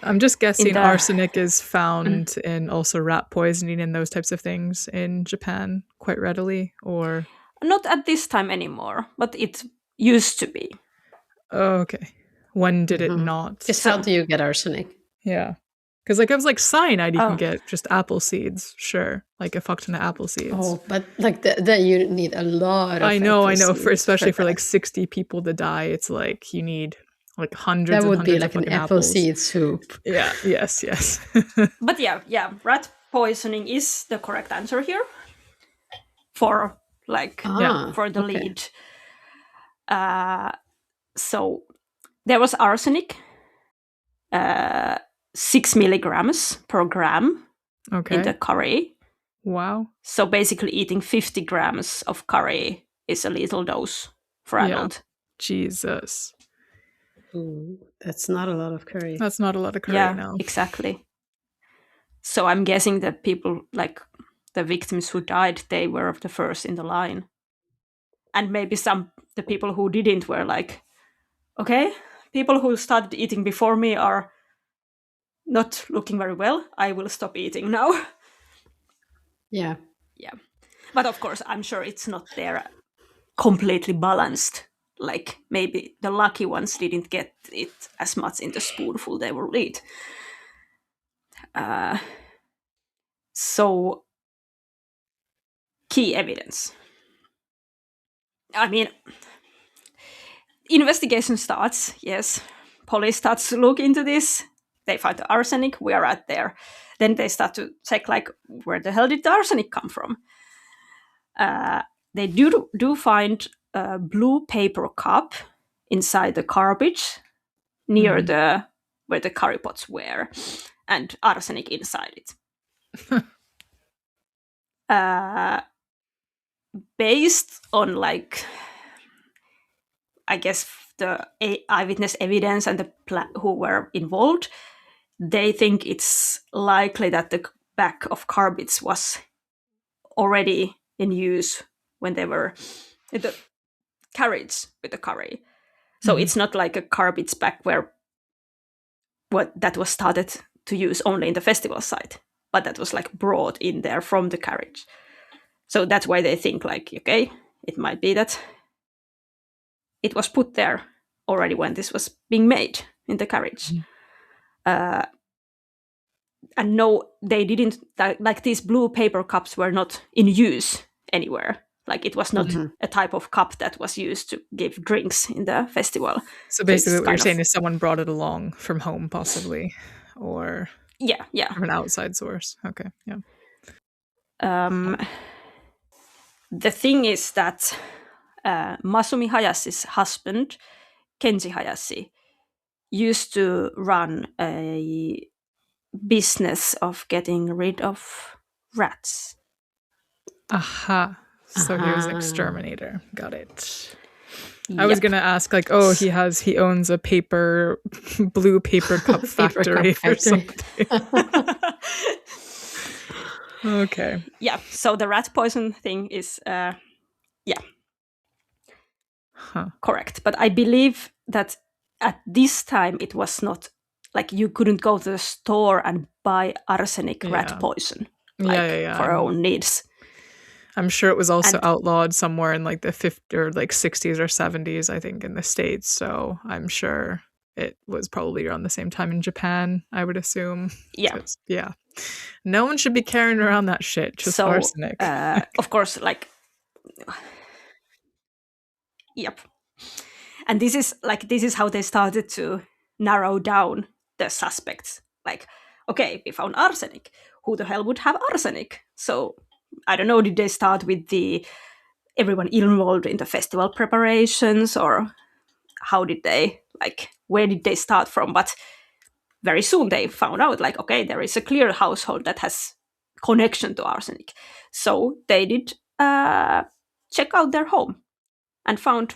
I'm just guessing arsenic is found in also rat poisoning and those types of things in Japan quite readily, or not at this time anymore, but it used to be. Oh, okay. When did it not? Because how do you get arsenic? Yeah. Because like I was like cyanide you can get just apple seeds, sure. Like a fuck ton of apple seeds. Oh, but like then you need a lot of I know. For especially for like 60 people to die, it's like you need like hundreds. That would and be hundreds like of an apple seed soup. Yeah. Yes. But yeah, rat poisoning is the correct answer here for like for the lead. So there was arsenic, 6 milligrams per gram in the curry. Wow. So basically eating 50 grams of curry is a lethal dose for adult. Jesus. Ooh, that's not a lot of curry. That's not a lot of curry now. Exactly. So I'm guessing that people, like the victims who died, they were the first in the line. And maybe the people who didn't were like, okay, people who started eating before me are not looking very well. I will stop eating now. Yeah. But of course, I'm sure it's not there completely balanced. Like maybe the lucky ones didn't get it as much in the spoonful they will eat. So, key evidence. I mean, investigation starts, yes. Police starts to look into this. They find the arsenic, we are right there. Then they start to check, like, where the hell did the arsenic come from? They do find a blue paper cup inside the garbage near where the curry pots were, and arsenic inside it. Based on, like, I guess the eyewitness evidence and the who were involved, they think it's likely that the back of garbage was already in use when they were in the carriage with the curry. So it's not like a garbage bag that was started to use only in the festival site, but that was like brought in there from the carriage. So that's why they think like, okay, it might be that it was put there already when this was being made in the carriage. And no, they didn't, like these blue paper cups were not in use anywhere. Like it was not a type of cup that was used to give drinks in the festival. So basically what you're saying is someone brought it along from home possibly, or from an outside source. Okay, yeah. The thing is that Masumi Hayashi's husband, Kenji Hayashi, used to run a business of getting rid of rats. Aha. So he was an exterminator. Got it. I was gonna ask, like, oh, he owns a blue paper cup factory or something. Okay. Yeah. So the rat poison thing is, correct. But I believe that at this time it was not like you couldn't go to the store and buy arsenic rat poison, for our own needs. I'm sure it was also outlawed somewhere in like the 50s or like 60s or 70s, I think, in the States. So I'm sure it was probably around the same time in Japan, I would assume. Yeah. No one should be carrying around that shit, just arsenic. Of course, like, yep. And this is how they started to narrow down the suspects. Like, okay, we found arsenic. Who the hell would have arsenic? So I don't know, did they start with everyone involved in the festival preparations, or how did they, where did they start from? But very soon they found out, like, okay, there is a clear household that has connection to arsenic. So they did check out their home and found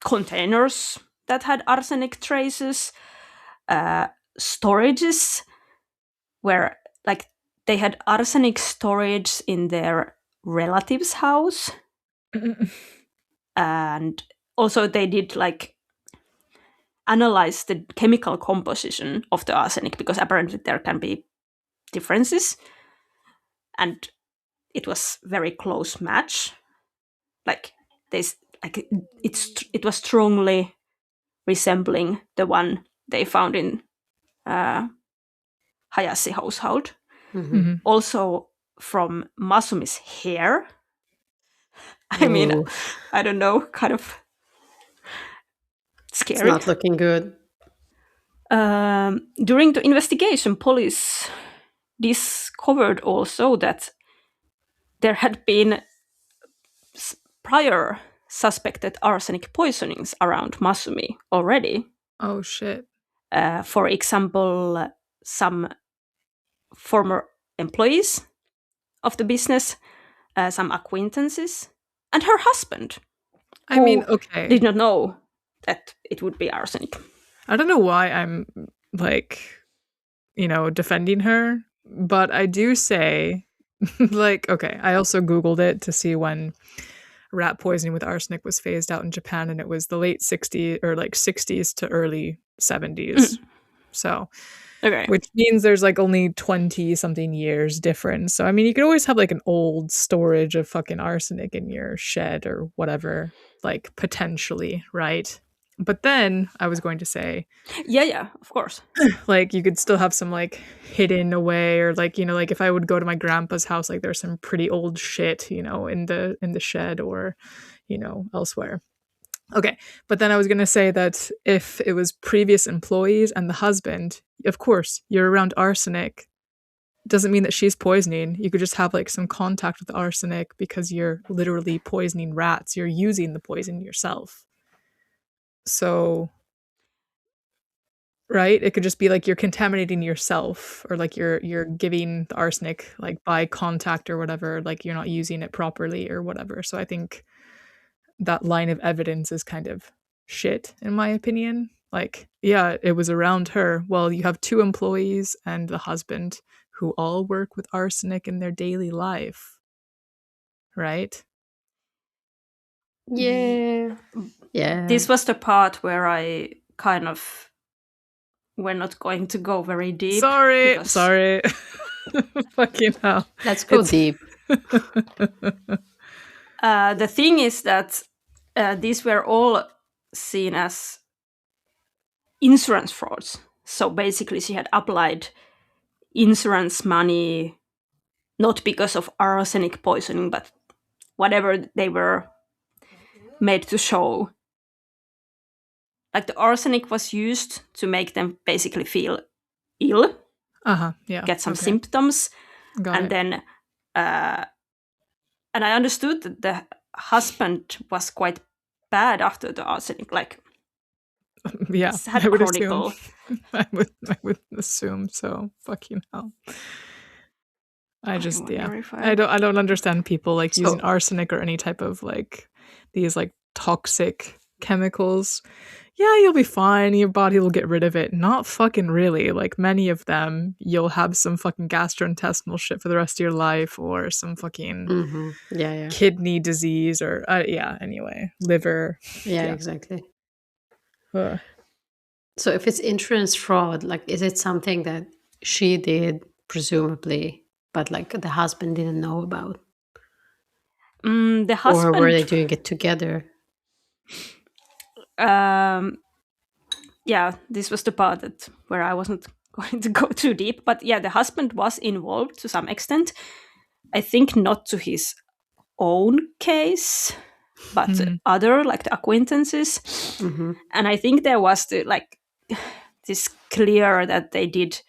containers that had arsenic traces, storages where, like, they had arsenic storage in their relative's house. And also they did, like, analyze the chemical composition of the arsenic, because apparently there can be differences. And it was very close match. Like, it was strongly resembling the one they found in Hayashi household. Also from Masumi's hair. I mean, I don't know, kind of scary. It's not looking good. During the investigation, police discovered also that there had been prior suspected arsenic poisonings around Masumi already. Oh, shit. For example, some former employees of the business, some acquaintances, and her husband. I mean, okay. Did not know that it would be arsenic. I don't know why I'm, like, defending her, but I do say, like, okay, I also Googled it to see when rat poisoning with arsenic was phased out in Japan, and it was the late 60s or like 60s to early 70s. So, okay, which means there's like only 20 something years difference. So, I mean, you could always have like an old storage of fucking arsenic in your shed or whatever, like, potentially, right? But then I was going to say, yeah, of course, like, you could still have some, like, hidden away, or like, like if I would go to my grandpa's house, like, there's some pretty old shit, in the shed, or elsewhere. Okay, but then I was going to say that if it was previous employees and the husband, of course, you're around arsenic. Doesn't mean that she's poisoning. You could just have, like, some contact with arsenic because you're literally poisoning rats. You're using the poison yourself. So, right, it could just be like you're contaminating yourself, or like you're giving the arsenic, like, by contact or whatever, like you're not using it properly or whatever. So I think that line of evidence is kind of shit, in my opinion. Like, yeah, it was around her. Well, you have 2 employees and the husband who all work with arsenic in their daily life, right? Yeah. This was the part where I kind of, we're not going to go very deep. Sorry. Fucking hell. Let's go deep. The thing is that these were all seen as insurance frauds. So basically she had applied insurance money, not because of arsenic poisoning, but whatever they were made to show. Like, the arsenic was used to make them basically feel ill, yeah, get some symptoms, Got and it. then and I understood that the husband was quite bad after the arsenic, like, yeah, had I would chronicle. assume. I would assume so. Fucking hell. I don't understand people like using arsenic or any type of like these like toxic chemicals. Yeah, you'll be fine. Your body will get rid of it. Not fucking really. Like many of them, you'll have some fucking gastrointestinal shit for the rest of your life, or some fucking kidney disease, or anyway, liver. Yeah, exactly. So if it's insurance fraud, like, is it something that she did, presumably, but like the husband didn't know about? The husband, or were they doing it together? This was the part where I wasn't going to go too deep. But yeah, the husband was involved to some extent. I think not to his own case, but other, like the acquaintances. Mm-hmm. And I think there was this clear that they did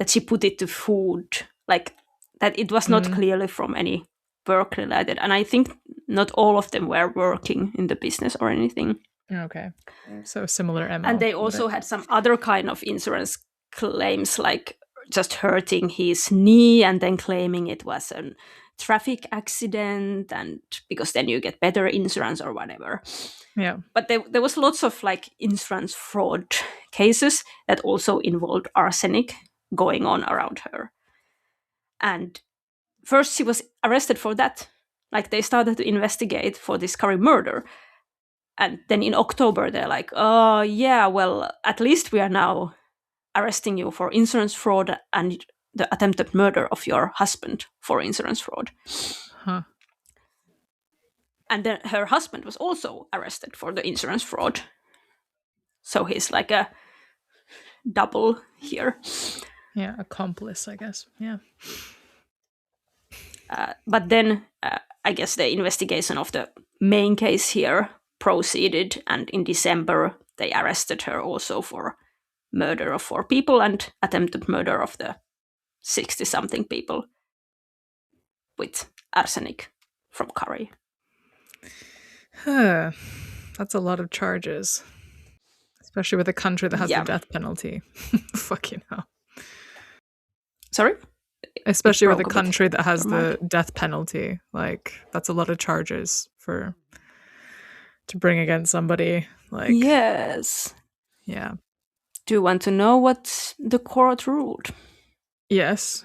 she put it to food, like that it was not clearly from any work related. And I think not all of them were working in the business or anything. Okay. So similar MO. And they also had some other kind of insurance claims, like just hurting his knee and then claiming it was a traffic accident, and because then you get better insurance or whatever. Yeah. But there was lots of like insurance fraud cases that also involved arsenic going on around her. And first she was arrested for that. Like they started to investigate for this Curry murder. And then in October, they're like, oh, yeah, well, at least we are now arresting you for insurance fraud and the attempted murder of your husband for insurance fraud. Huh. And then her husband was also arrested for the insurance fraud. So he's like a double here. Yeah, accomplice, I guess. Yeah. But then I guess the investigation of the main case here proceeded, and in December they arrested her also for murder of 4 people and attempted murder of the 60-something people with arsenic from curry. That's a lot of charges, especially with a country that has the death penalty. Fucking hell. Sorry? Especially with a country that has the death penalty. Like, that's a lot of charges to bring against somebody. Like, yes. Yeah. Do you want to know what the court ruled? Yes.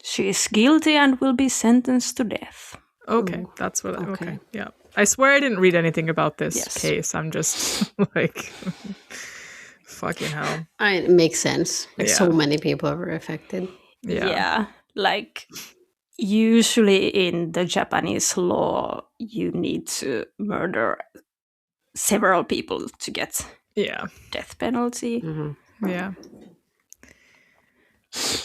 She is guilty and will be sentenced to death. Okay, that's what. Okay, yeah. I swear I didn't read anything about this case. I'm just like, fucking hell. It makes sense. Like so many people were affected. Yeah, like usually in the Japanese law, you need to murder several people to get death penalty. Mm-hmm. Yeah.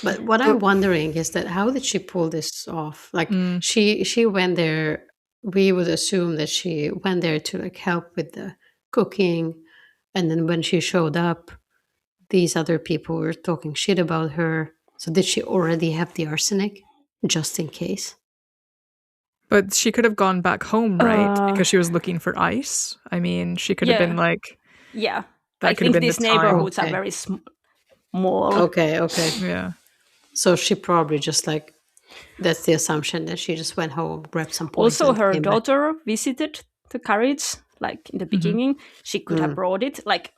But what I'm wondering is that how did she pull this off? Like she went there. We would assume that she went there to like help with the cooking, and then when she showed up, these other people were talking shit about her. So did she already have the arsenic, just in case? But she could have gone back home, right? Because she was looking for ice. I mean, she could have been like, that I think these neighborhoods are very small. Okay. Yeah. So she probably just like, that's the assumption that she just went home, grabbed some poison. Also, her daughter visited the carriage, like in the beginning. She could have brought it, like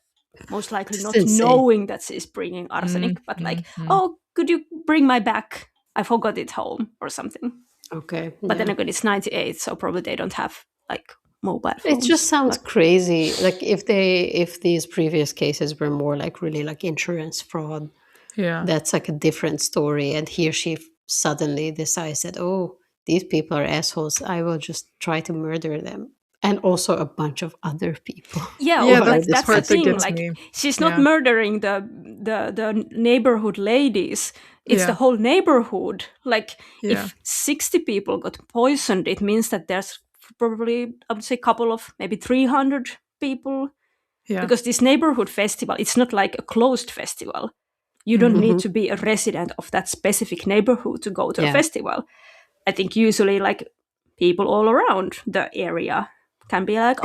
most likely not knowing that she's bringing arsenic, but like, oh, could you bring my bag? I forgot it home or something. Okay. But then again, it's 98, so probably they don't have like mobile phones. It just sounds crazy. Like if these previous cases were more like really like insurance fraud, that's like a different story. And here she suddenly decides that, oh, these people are assholes. I will just try to murder them. And also a bunch of other people. That's the thing. Like she's not murdering the neighborhood ladies. It's the whole neighborhood. Like if 60 people got poisoned, it means that there's probably, I would say, a couple of maybe 300 people. Yeah. Because this neighborhood festival, it's not like a closed festival. You don't need to be a resident of that specific neighborhood to go to a festival. I think usually like people all around the area can be like,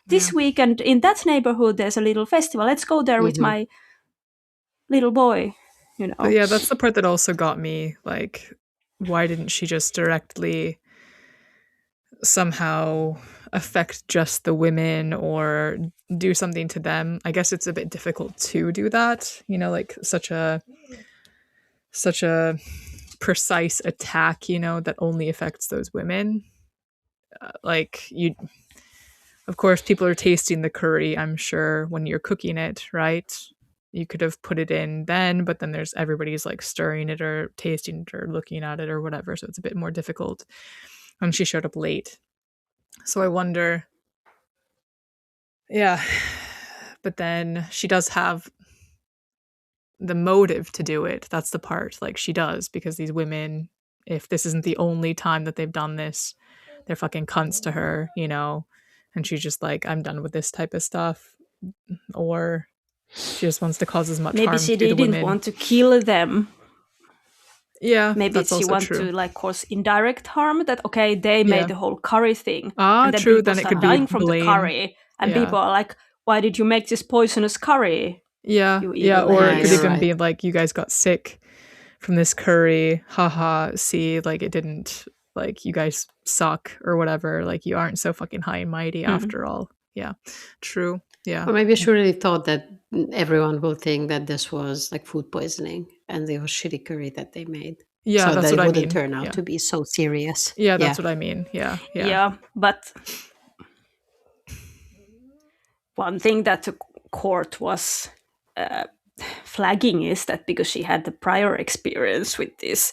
this weekend in that neighborhood there's a little festival. Let's go there with my little boy. you know. But yeah, that's the part that also got me. Like, why didn't she just directly somehow affect just the women or do something to them? I guess it's a bit difficult to do that, you know, like such a precise attack, you know, that only affects those women. Like, you, of course, people are tasting the curry, I'm sure, when you're cooking it, right? You could have put it in then, but then there's everybody's like stirring it or tasting it or looking at it or whatever, so it's a bit more difficult. And she showed up late, so I wonder. Yeah, but then she does have the motive to do it. That's the part. Like, she does, because these women, if this isn't the only time that they've done this, they're fucking cunts to her, you know. And she's just like, I'm done with this type of stuff. Or she just wants to cause as much maybe harm she to the didn't women. want to kill them. Yeah, Maybe that's she also wanted true. to like cause indirect harm. That okay, they Yeah. made the whole curry thing, Ah, and then true. people Then it start could be dying from the blame. curry, and Yeah. people are like, "Why did you make this poisonous curry?" Yeah, You yeah. evil Or Yeah, it could ladies. you're even right. be like, you guys got sick from this curry. Haha. See, like, it didn't. Like, you guys suck or whatever. Like, you aren't so fucking high and mighty after all. Yeah, true. Yeah. Or maybe she really thought that everyone will think that this was like food poisoning and it was shitty curry that they made. Yeah, So that's that what it I wouldn't mean. turn out Yeah. to be so serious. Yeah, that's what I mean. Yeah, yeah. Yeah, but one thing that the court was flagging is that because she had the prior experience with this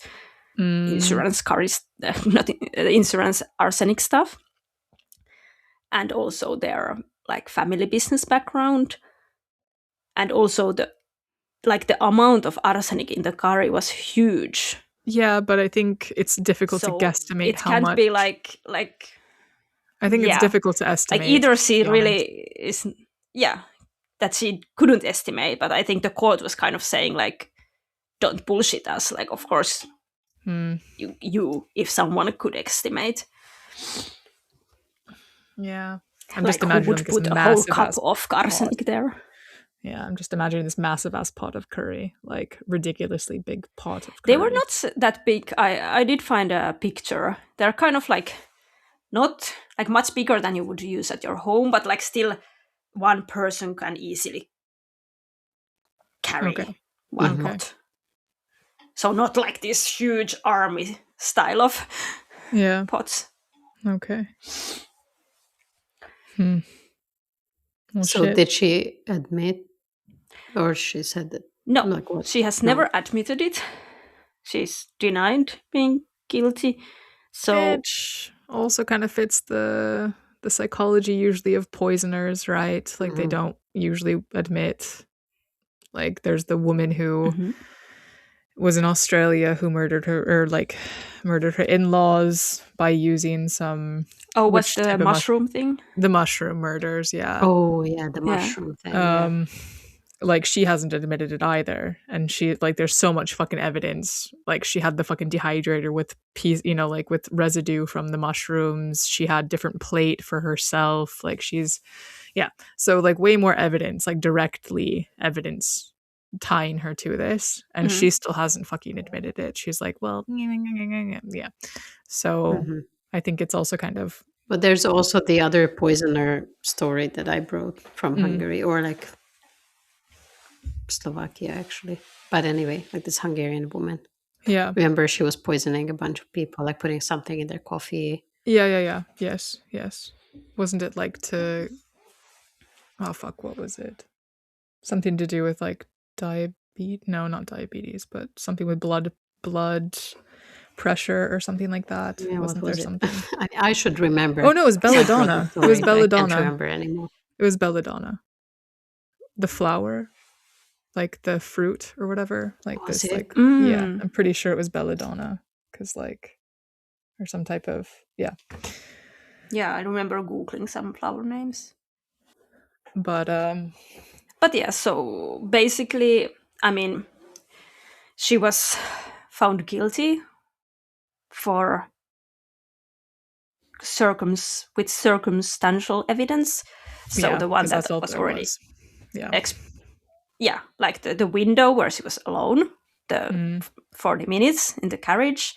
insurance curries, not insurance arsenic stuff, and also their like family business background, and also the amount of arsenic in the curry was huge. Yeah, but I think it's difficult to So guesstimate it how can't much. be like I think it's yeah. difficult to Like estimate. either she to be honest. really is that she couldn't estimate, but I think the court was kind of saying like, don't bullshit us. Like, of course, you if someone could estimate, Yeah, I'm like just who imagining would like this put a whole massive cup ass of pot. arsenic there? Yeah, I'm just imagining this massive ass pot of curry, like ridiculously big pot of curry. They were not that big. I did find a picture. They're kind of like not like much bigger than you would use at your home, but like still one person can easily carry one pot. So not like this huge army style of pots. Okay. Well, So shit. did she admit, or she said that? No, like what? she has never admitted it. She's denied being guilty. So Which also kind of fits the psychology usually of poisoners, right? Like they don't usually admit. Like there's the woman who was in Australia who murdered her in-laws by using some. Oh, what's the mushroom thing? The mushroom murders, yeah. Oh yeah, the mushroom thing. Like she hasn't admitted it either, and she like there's so much fucking evidence. Like she had the fucking dehydrator with like with residue from the mushrooms. She had different plate for herself. Like she's so like way more evidence, like directly evidence tying her to this, and she still hasn't fucking admitted it. She's like, well, yeah. So I think it's also kind of. But there's also the other poisoner story that I brought from Hungary, or like Slovakia actually. But anyway, like this Hungarian woman. Yeah. Remember, she was poisoning a bunch of people, like putting something in their coffee. Yeah. Yes. Wasn't it like to? Oh fuck! What was it? Something to do with like diabetes? No, not diabetes, but something with blood pressure or something like that. Yeah, Wasn't what was there it? something? I should remember. Oh no, it was belladonna. It was I can't belladonna. remember anymore. It was belladonna. The flower, like the fruit or whatever, like Was this, it? like yeah. I'm pretty sure it was belladonna because like, or some type of Yeah, I remember googling some flower names. But yeah, so basically, I mean, she was found guilty for with circumstantial evidence. So the one that was already yeah. like the window where she was alone, the 40 minutes in the carriage.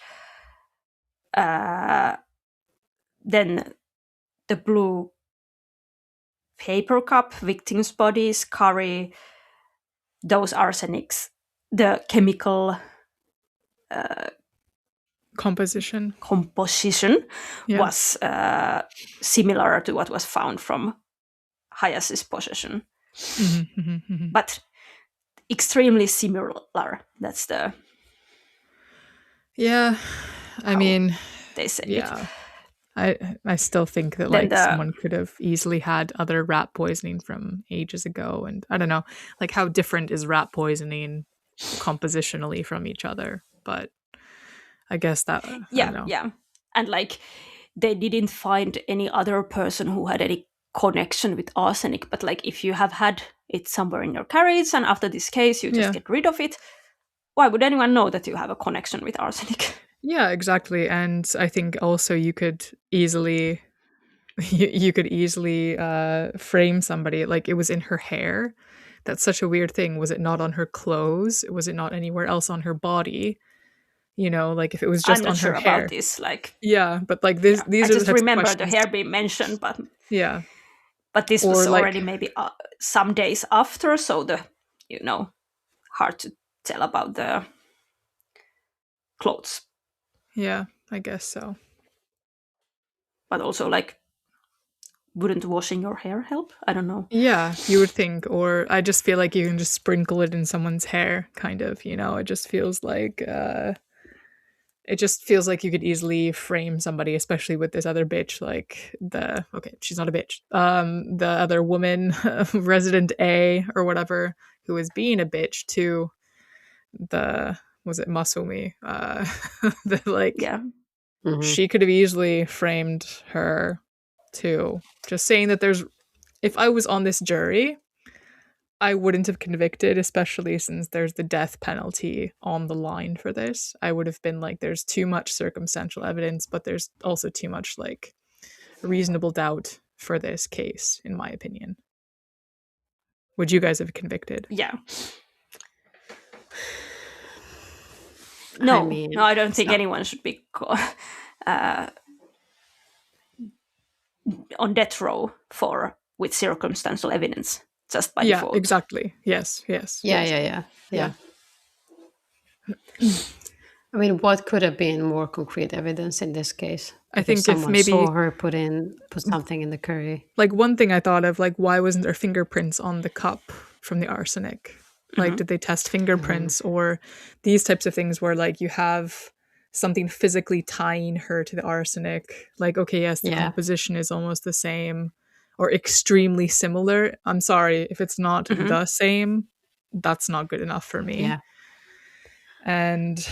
Then the blue paper cup, victims' bodies, curry, those arsenics, the chemical composition was similar to what was found from Hayashi's possession. But extremely similar. That's the... Yeah, I mean... They say yeah. I still think that like someone could have easily had other rat poisoning from ages ago, and I don't know, like how different is rat poisoning compositionally from each other, but I guess that yeah, and like they didn't find any other person who had any connection with arsenic, but like if you have had it somewhere in your carriage and after this case you just get rid of it, why would anyone know that you have a connection with arsenic? Yeah, exactly. And I think also you could easily frame somebody, like it was in her hair. That's such a weird thing. Was it not on her clothes? Was it not anywhere else on her body? You know, like if it was just I'm not on sure her hair. about this, like but like these I are just the remember the hair being mentioned, but but this was already maybe some days after, so hard to tell about the clothes. Yeah, I guess so. But also, like, wouldn't washing your hair help? I don't know. Yeah, you would think, or I just feel like you can just sprinkle it in someone's hair, kind of, you know? It just feels like you could easily frame somebody, especially with this other bitch, like she's not a bitch. The other woman, resident A or whatever, who was being a bitch to was it Masumi? She could have easily framed her too. Just saying that if I was on this jury, I wouldn't have convicted, especially since there's the death penalty on the line for this. I would have been like, there's too much circumstantial evidence, but there's also too much like reasonable doubt for this case, in my opinion. Would you guys have convicted? Yeah. No, I don't think anyone should be on death row with circumstantial evidence just by default. Yeah, exactly. Yes. Yeah. I mean, what could have been more concrete evidence in this case? I think someone if maybe saw her put something in the curry. Like one thing I thought of, like, why wasn't there fingerprints on the cup from the arsenic? Like, did they test fingerprints or these types of things where like you have something physically tying her to the arsenic? Like, okay, yes, the composition is almost the same or extremely similar. I'm sorry, if it's not the same, that's not good enough for me. Yeah. And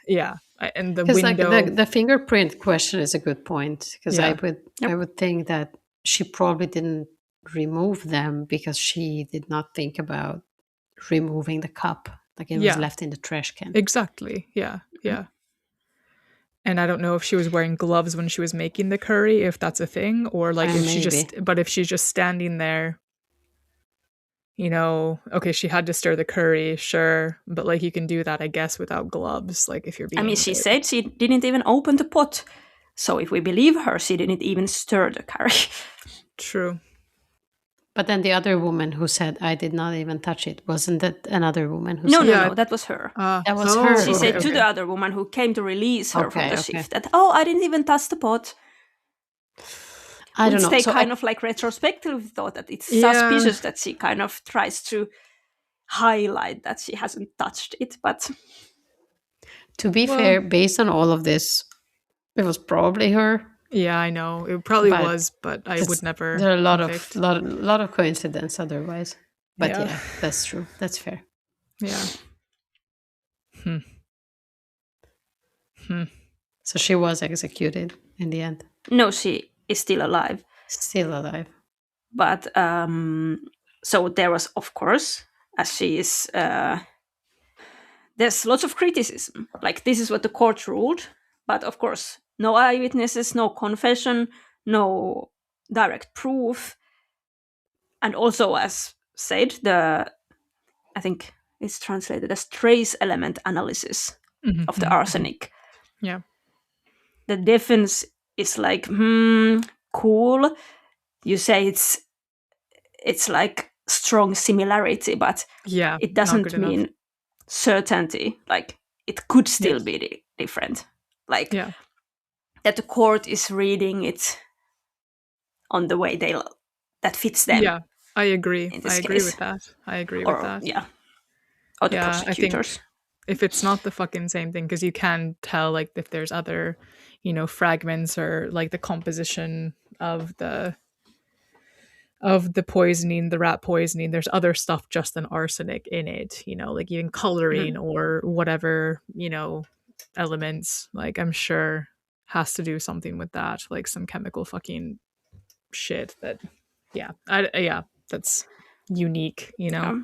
and the window, like the fingerprint question is a good point, because I would think that she probably didn't remove them because she did not think about removing the cup, like it was left in the trash can. Exactly. Yeah. And I don't know if she was wearing gloves when she was making the curry, if that's a thing, or like if she's just standing there, you know, okay, she had to stir the curry, sure, but like you can do that, I guess, without gloves. Like if you're being... I mean, she said she didn't even open the pot. So if we believe her, she didn't even stir the curry. True. But then the other woman who said, I did not even touch it, wasn't that another woman who said... No, that was her. That was her. She said to the other woman who came to release her from the shift that, I didn't even touch the pot. I don't know. They kind of like retrospectively thought that it's suspicious that she kind of tries to highlight that she hasn't touched it. But to be fair, based on all of this, it was probably her. Yeah, I know. It probably was, but I would never... There are a lot of coincidence otherwise. But yeah, that's true. That's fair. Yeah. So she was executed in the end? No, she is still alive. Still alive. But so there was, of course, as she is... there's lots of criticism. Like, this is what the court ruled. But of course, no eyewitnesses, no confession, no direct proof. And also, as said, I think it's translated as trace element analysis of the arsenic. Yeah. The defense is like, cool. You say it's like strong similarity, but Yeah, it not doesn't good enough. mean certainty. Like it could still Yes. be different. Like Yeah. that the court is reading it on the way that fits them. Yeah, I agree. In this I agree case. with that. I agree with Or that. yeah. Or the Yeah, I think prosecutors. if it's not the fucking same thing, because you can tell like if there's other, fragments or like the composition of the poisoning, the rat poisoning, there's other stuff just than arsenic in it, like even coloring or whatever, elements, like I'm sure has to do something with that, like some chemical fucking shit that, that's unique, Yeah.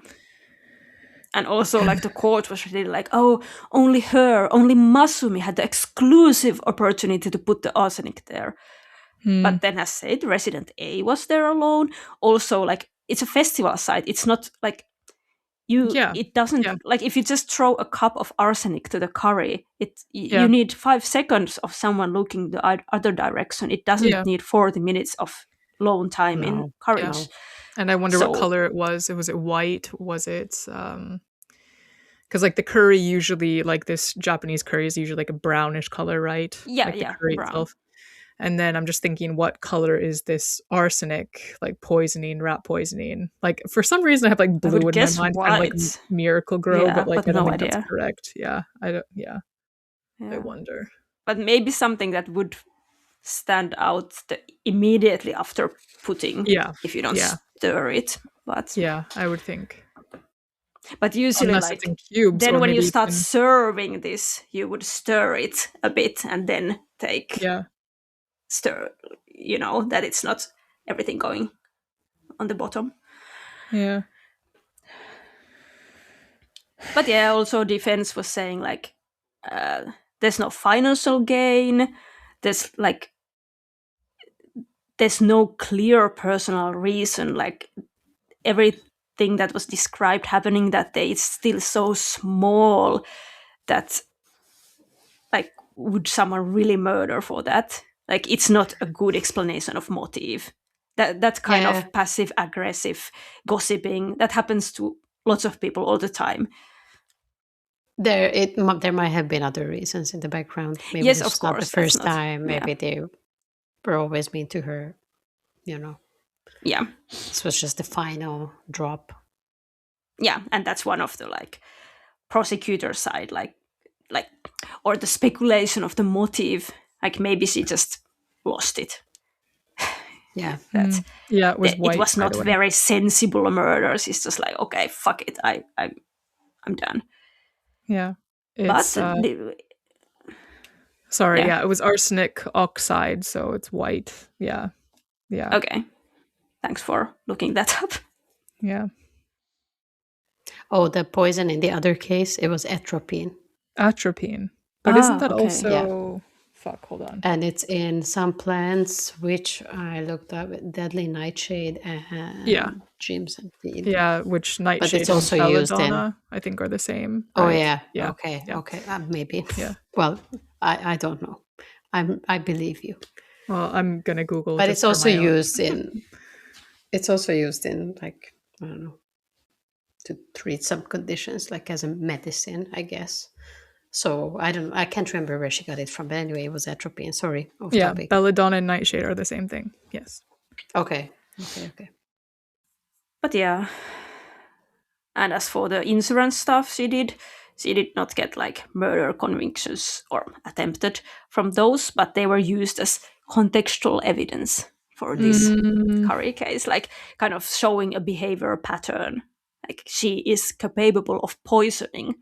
And also, like, the court was really like, oh, only Masumi had the exclusive opportunity to put the arsenic there. But then, as said, resident A was there alone. Also, like, it's a festival site. It's not like it doesn't, like, if you just throw a cup of arsenic to the curry, you need 5 seconds of someone looking the other direction. It doesn't need 40 minutes of lone time in courage. No. And I wonder what color it was. Was it white? Was it because like the curry usually, like this Japanese curry is usually like a brownish color, right? Yeah, like yeah, the curry brown. itself. And then I'm just thinking, what color is this arsenic, like poisoning, rat poisoning? Like for some reason, I have like blue in my mind, kind of like Miracle Grow, but like I don't think that's correct. Yeah, I don't. Yeah, I wonder. But maybe something that would stand out immediately after putting. If you don't stir it, but yeah, I would think. But usually, unless like it's in cubes, then or when maybe you start serving this, you would stir it a bit and then stir. That it's not everything going on the bottom. Yeah. But yeah, also defense was saying like there's no financial gain. There's no clear personal reason. Like everything that was described happening that day is still so small that like would someone really murder for that? Like it's not a good explanation of motive. That kind of passive aggressive gossiping that happens to lots of people all the time. There might have been other reasons in the background. Maybe yes, this of course. Not the first time. Maybe they were always mean to her. Yeah. This was just the final drop. Yeah, and that's one of the like prosecutor side, like or the speculation of the motive. Like maybe she just lost it. Yeah. It was white, it was not very sensible murders. It's just like, okay, fuck it, I'm done. Yeah. It's, sorry, it was arsenic oxide, so it's white. Yeah. Okay. Thanks for looking that up. Yeah. Oh, the poison in the other case, it was atropine. Atropine. But isn't that okay. also... Fuck, hold on. And it's in some plants, which I looked up, deadly nightshade and Jimson feed. Yeah, which nightshade but it's also and used in... I think are the same. Oh, right? yeah. Okay. Maybe. Yeah. Well, I don't know. I believe you. Well, I'm gonna Google. But it's also used in... It's also used in, like, I don't know, to treat some conditions, like as a medicine, I guess. So I can't remember where she got it from, but anyway, it was atropine. Sorry, off topic. Belladonna and nightshade are the same thing. Yes. Okay. But yeah. And as for the insurance stuff she did not get like murder convictions or attempted from those, but they were used as contextual evidence for this curry case, like kind of showing a behavior pattern. Like she is capable of poisoning,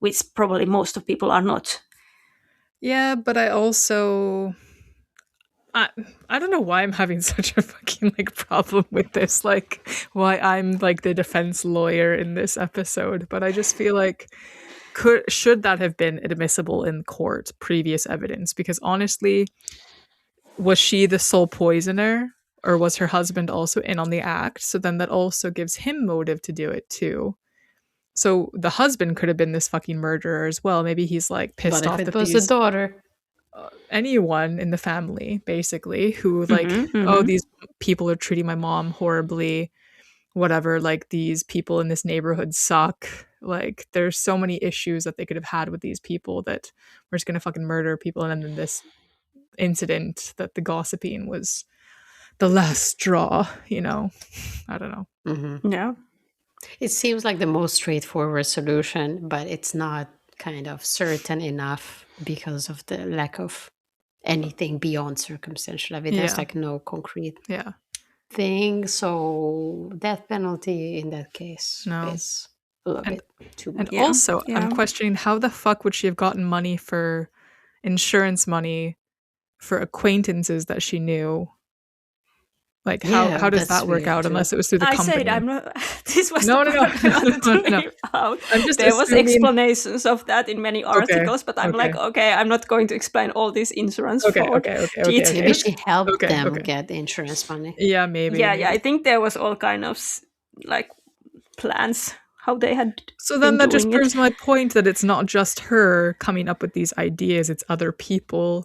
which probably most of people are not. Yeah, but I also... I don't know why I'm having such a fucking like problem with this, like why I'm like the defense lawyer in this episode, but I just feel like should that have been admissible in court, previous evidence? Because honestly, was she the sole poisoner, or was her husband also in on the act? So then that also gives him motive to do it too. So the husband could have been this fucking murderer as well. Maybe he's like pissed But off if it that was the daughter, anyone in the family, basically, who like, Mhm, oh, mhm. these people are treating my mom horribly, whatever, like these people in this neighborhood suck. Like there's so many issues that they could have had with these people that we're just gonna fucking murder people. And then this incident that the gossiping was the last straw, you know. I don't know. Yeah. it seems like the most straightforward solution, but it's not kind of certain enough because of the lack of anything beyond circumstantial evidence, Yeah. like no concrete Yeah. thing. So death penalty in that case No. is a little bit too much. And Yeah, also, yeah. I'm questioning how the fuck would she have gotten money for insurance money for acquaintances that she knew? Like, Yeah, how does that's that work weird out too. unless it was through the I company? said I'm not. This was No, the no, no. part I wanted No, to no. leave out. I'm just There was assuming- explanations of that in many articles, but I'm okay. like, okay, I'm not going to explain all these insurance fraud Okay. details. Maybe she helped Okay, them okay. get insurance money. Yeah, maybe. Yeah. I think there was all kind of like plans how they had. So then that just doing it. proves my point that it's not just her coming up with these ideas, it's other people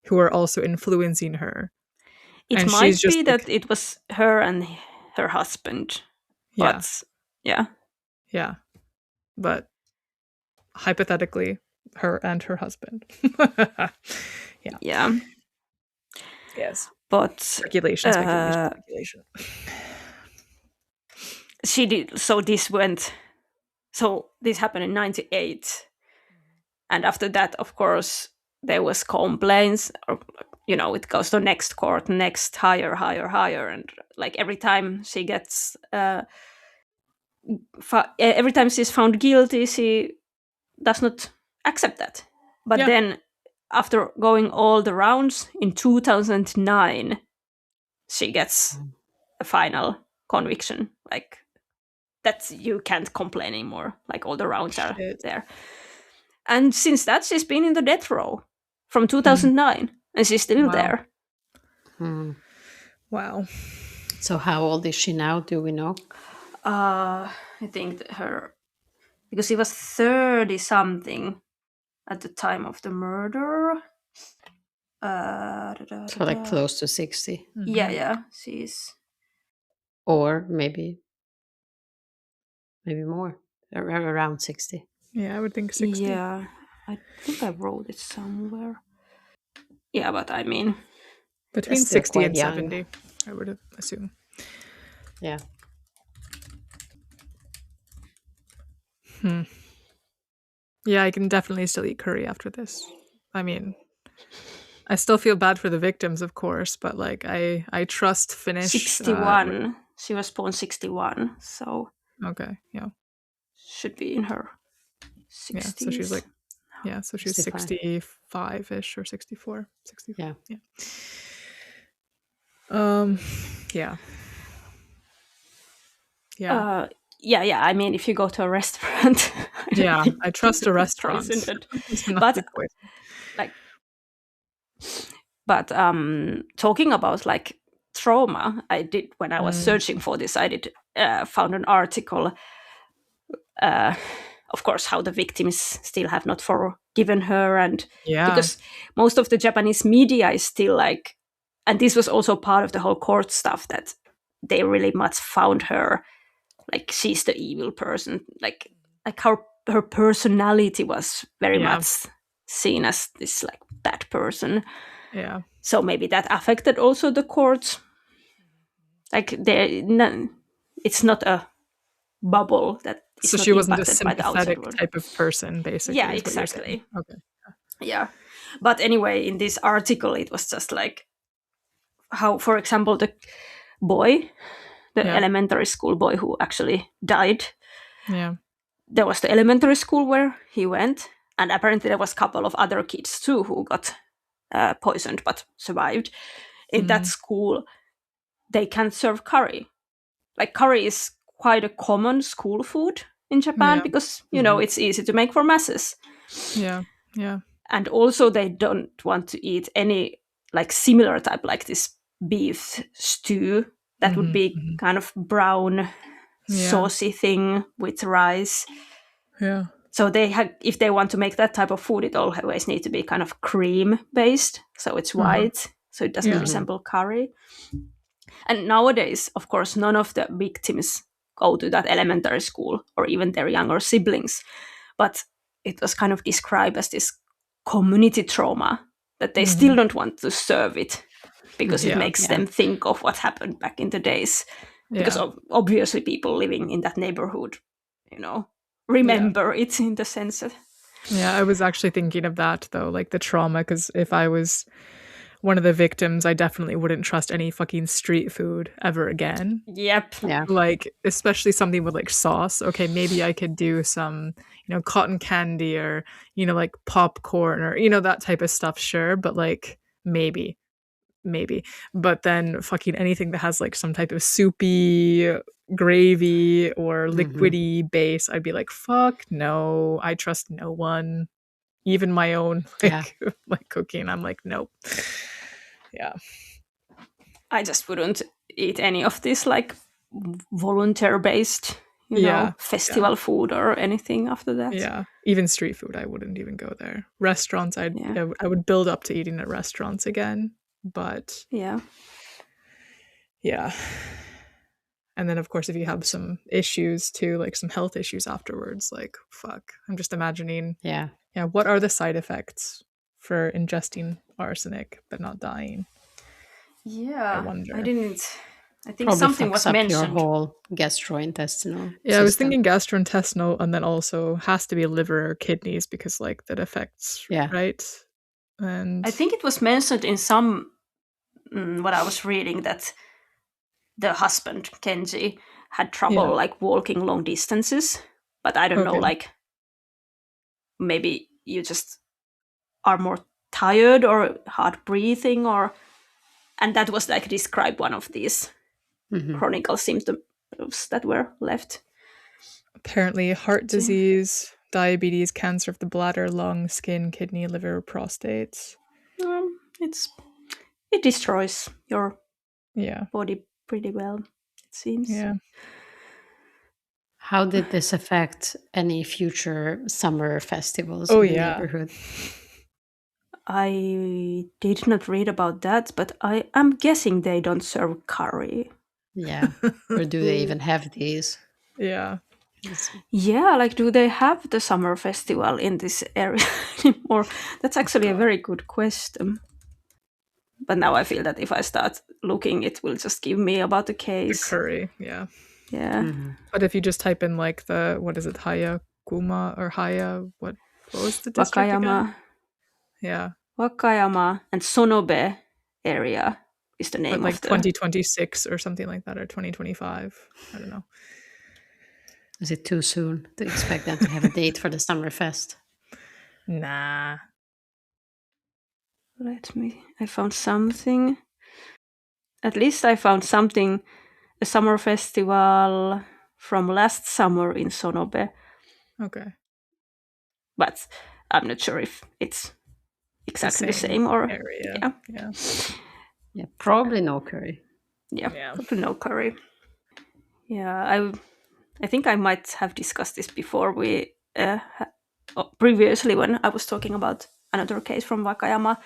who are also influencing her. It and might she's just be like- that it was her and her husband, Yeah. but yeah. Yeah. But hypothetically, her and her husband. Yeah. Yes. But Speculation. she did. So this went. So this happened in '98, and after that, of course, there was complaints. Or, it goes to next court, next higher, and like every time she gets, every time she's found guilty, she does not accept that. But Yeah. then, after going all the rounds in 2009, she gets a final conviction. Like that, you can't complain anymore. Like all the rounds are there. And since that, she's been in the death row from 2009, and she's still Wow. there. Wow. So how old is she now? Do we know? I think that because she was 30 something at the time of the murder. So like close to 60. Yeah, she's. Or maybe more. Around 60. Yeah, I would think 60. Yeah, I think I wrote it somewhere. Yeah, but I mean, Between That's still 60 quite and young. 70, I would assume. Yeah. Yeah, I can definitely still eat curry after this. I mean, I still feel bad for the victims, of course, but like I trust Finnish. 61. She was born 61, so Okay, yeah. should be in her 60s. Yeah, so she's like, so she's 65. 65-ish or 64. 64. Yeah. Yeah. Yeah. I mean, if you go to a restaurant, Yeah, I trust a restaurant. Poisoned. It's not But the poison. But talking about like trauma, I did when I was searching for this. I did found an article. Of course, how the victims still have not forgiven her, and because most of the Japanese media is still like, and this was also part of the whole court stuff, that they really much found her like she's the evil person, like her personality was very much seen as this like bad person. Yeah. So maybe that affected also the courts. Like it's not a bubble that. So not she wasn't a impacted by the outside sympathetic world. type of person, basically. Yeah, is what you're exactly. saying. Okay. Yeah, but anyway, in this article, it was just like how, for example, the boy, the elementary school boy who actually died. Yeah. There was the elementary school where he went, and apparently there was a couple of other kids too who got poisoned but survived. In that school, they can't serve curry. Like curry is quite a common school food in Japan because it's easy to make for masses. Yeah. And also they don't want to eat any like similar type, like this beef stew that would be kind of brown saucy thing with rice. Yeah. So if they want to make that type of food, it always needs to be kind of cream based, so it's white, so it doesn't resemble curry. And nowadays, of course, none of the victims go to that elementary school or even their younger siblings. But it was kind of described as this community trauma that they still don't want to serve it because it makes them think of what happened back in the days. Because obviously people living in that neighborhood, remember it in the sense that... Yeah, I was actually thinking of that, though, like the trauma, because if I was one of the victims, I definitely wouldn't trust any fucking street food ever again. Yep. Yeah. Like, especially something with like sauce. Okay, maybe I could do some, cotton candy or, like popcorn or, that type of stuff, sure. But like, maybe. But then fucking anything that has like some type of soupy gravy or liquidy base, I'd be like, fuck no, I trust no one. Even my own like cooking, I'm like, nope. Yeah. I just wouldn't eat any of this like volunteer-based, festival food or anything after that. Yeah. Even street food, I wouldn't even go there. Restaurants, I would build up to eating at restaurants again. But yeah. And then of course if you have some issues too, like some health issues afterwards, like fuck. I'm just imagining what are the side effects for ingesting arsenic but not dying? Yeah. I wonder. I think Probably something was mentioned. Your whole gastrointestinal system. I was thinking gastrointestinal, and then also has to be liver or kidneys because like that affects right. And I think it was mentioned in some what I was reading that the husband Kenji had trouble like walking long distances, but I don't know, like maybe you just are more tired or hard breathing, and that was like described one of these chronic symptoms that were left. Apparently heart disease, diabetes, cancer of the bladder, lung, skin, kidney, liver, prostates. It destroys your body pretty well, it seems. Yeah. How did this affect any future summer festivals in the neighborhood? I did not read about that, but I am guessing they don't serve curry. Yeah. Or do they even have these? Yeah. Yeah, like do they have the summer festival in this area anymore? That's actually a very good question. But now I feel that if I start looking, it will just give me about the case. The curry, yeah. Yeah. But if you just type in like the, what is it, Hayakuma or Haya, what was the district Wakayama. again? Yeah. Wakayama and Sonobe area is the name like of the... 2026 or something like that, or 2025. I don't know. Is it too soon to expect them to have a date for the summer fest? Nah. I found something. At least I found something, a summer festival from last summer in Sonobe. Okay. But I'm not sure if it's exactly the same or area. Yeah, probably no curry. Yeah, probably no curry. Yeah, I think I might have discussed this before. We previously when I was talking about another case from Wakayama,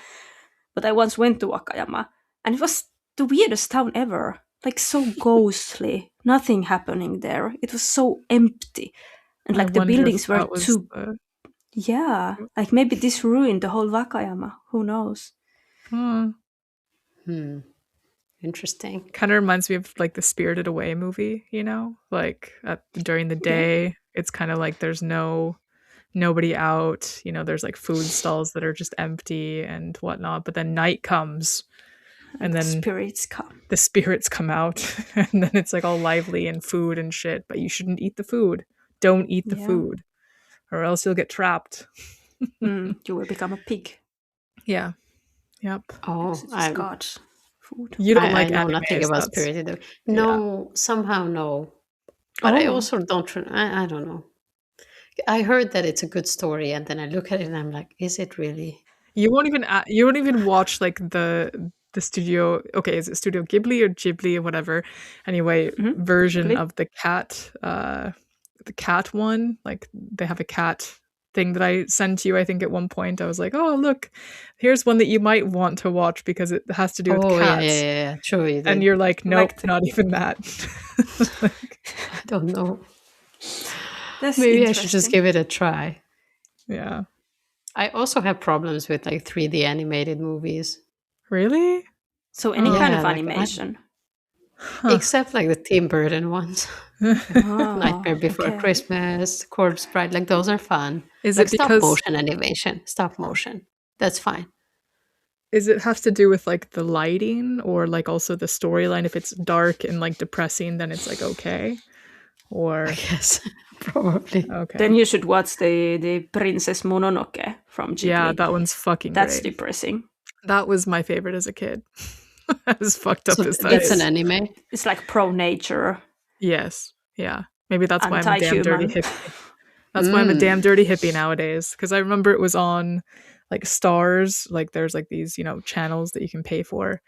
but I once went to Wakayama and it was the weirdest town ever. Like so ghostly, nothing happening there. It was so empty, and like the buildings were too. Yeah, like maybe this ruined the whole Wakayama. Who knows? Interesting. Kind of reminds me of like the Spirited Away movie, like during the day, it's kind of like there's nobody out, there's like food stalls that are just empty and whatnot, but then night comes and then the spirits come out and then it's like all lively and food and shit, but you shouldn't eat the food. Don't eat the food or else you'll get trapped. You will become a pig. Yeah. Yep. Oh, it's God's food. You don't like I know nothing about Spirited. No, somehow no. But I also don't. I don't know. I heard that it's a good story, and then I look at it and I'm like, is it really? You won't even watch like the studio. Okay, is it Studio Ghibli or Ghibli or whatever? Anyway, version of the cat the cat one. Like they have a cat thing that I sent you, I think at one point. I was like, oh, look, here's one that you might want to watch because it has to do with cats. Yeah. Sure, you did. And you're like, nope, not even that. I don't know. That's Maybe I should just give it a try. Yeah. I also have problems with like 3D animated movies. Really? So any kind of like, animation? Except like the Tim Burton ones. Nightmare Before Christmas, Corpse Bride, like those are fun. Is like it because stop motion animation? Stop motion. That's fine. Is it have to do with like the lighting or like also the storyline? If it's dark and like depressing, then it's like okay. Or I guess probably. Okay. Then you should watch the Princess Mononoke from Ghibli. Yeah, that one's fucking That's great. depressing. That was my favorite as a kid. As fucked up So as that that's is. an anime? It's like pro nature. Yes. Yeah. Maybe that's why I'm a damn Anti-human. dirty hippie. That's why I'm a damn dirty hippie nowadays. Because I remember it was on like Stars. Like there's like these, you know, channels that you can pay for.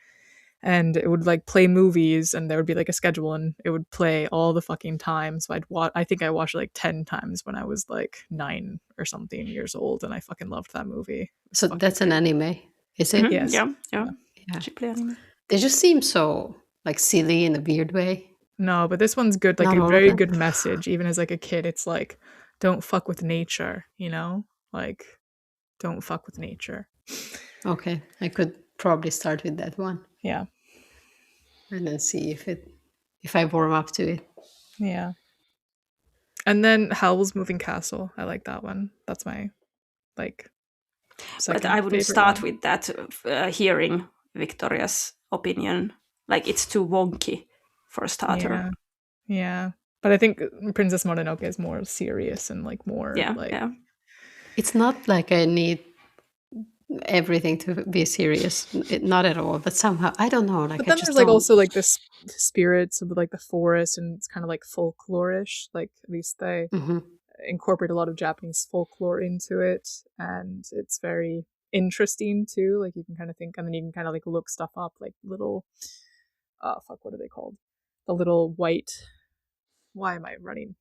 And it would like play movies and there would be like a schedule and it would play all the fucking time. So I think I watched it like 10 times when I was like 9 or something years old. And I fucking loved that movie. So that's an anime, is it? Yes. Yeah. Ghibli anime. They just seem so like silly in a weird way. No, but this one's good. Like Not a all of very them. good message. Even as like a kid, it's like, don't fuck with nature, you know? Like, don't fuck with nature. Okay, I could probably start with that one. Yeah. And then see if I warm up to it. Yeah. And then Howl's Moving Castle. I like that one. That's my like second But I wouldn't favorite start one. with that hearing Victoria's opinion. Like it's too wonky for a starter. Yeah. But I think Princess Mononoke is more serious and like more like It's not like I need everything to be serious, not at all, but somehow I don't know, like but then I just there's like don't. also like this spirits of like the forest and it's kind of like folklore-ish, like at least they incorporate a lot of Japanese folklore into it and it's very interesting too, like you can kind of think and then you can kind of like look stuff up, like little what are they called, the little white, why am I running,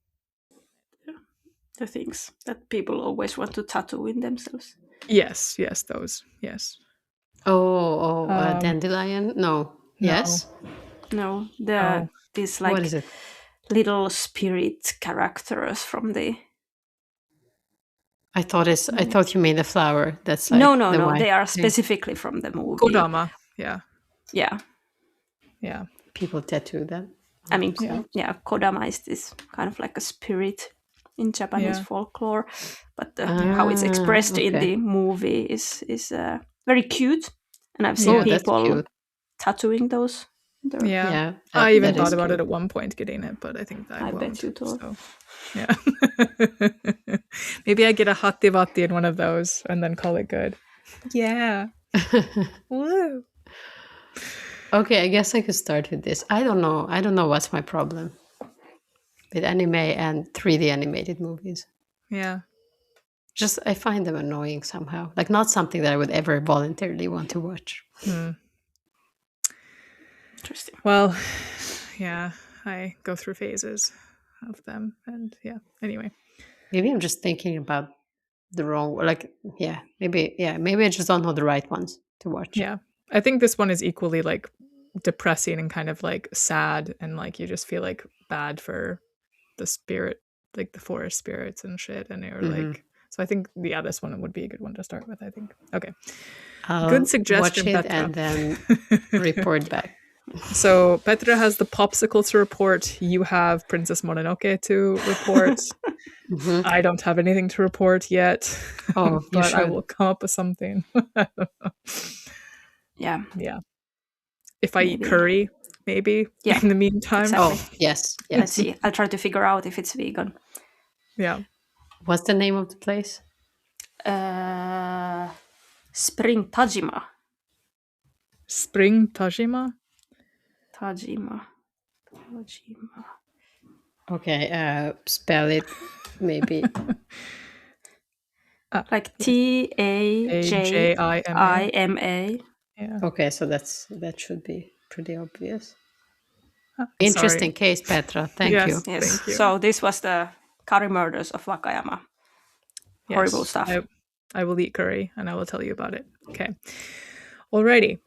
the things that people always want to tattoo in themselves. yes those, yes. Dandelion? No. Yes? No, these like what is it? little spirit characters from the... I thought you mean the flower. That's like no. They are specifically from the movie. Kodama. Yeah. People tattoo them. I mean, Kodama is this kind of like a spirit in Japanese folklore, but how it's expressed in the movie is very cute, and I've seen people tattooing those. I even thought about it at one point getting it, but I think that I won't. Bet you do. So, yeah. Maybe I get a Hattivatti in one of those and then call it good. Yeah. Woo. Okay, I guess I could start with this. I don't know what's my problem with anime and 3D animated movies. Yeah. Just I find them annoying somehow. Like not something that I would ever voluntarily want to watch. Interesting. Well, yeah, I go through phases of them and anyway. Maybe I'm just thinking about the wrong, maybe I just don't know the right ones to watch. Yeah. I think this one is equally like depressing and kind of like sad and like you just feel like bad for the spirit, like the forest spirits and shit, and you're like, so I think this one would be a good one to start with, I think. Okay. Good suggestion, watch it Petra. and then report back. So Petra has the popsicle to report. You have Princess Mononoke to report. I don't have anything to report yet. Oh, but I will come up with something. Yeah. If I eat curry, maybe in the meantime. Exactly. Oh, yes. Let's see. I'll try to figure out if it's vegan. Yeah. What's the name of the place? Spring Tajima. Spring Tajima? Tajima. Okay, spell it maybe. Like Tajima. Yeah. Okay, so that should be pretty obvious. Interesting case, Petra. Thank you. Yes. Thank you. So this was the curry murders of Wakayama. Horrible stuff. I will eat curry and I will tell you about it. Okay. Alrighty.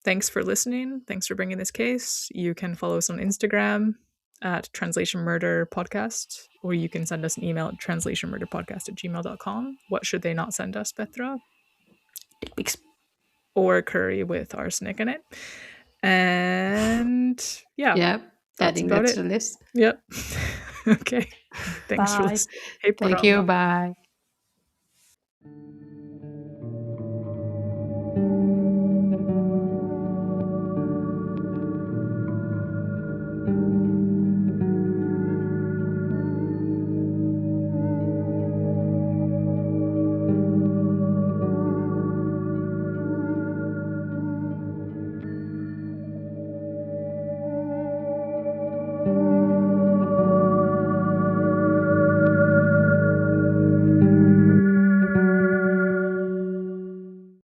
Thanks for listening. Thanks for bringing this case. You can follow us on Instagram at Translation Murder Podcast, or you can send us an email at translationmurderpodcast@gmail.com. What should they not send us, Petra? Dick pics. Or curry with arsenic in it. And Yep. Adding that to the list. Yep. Okay. Thanks for Bye. listening. Hey, Thank you. Bye.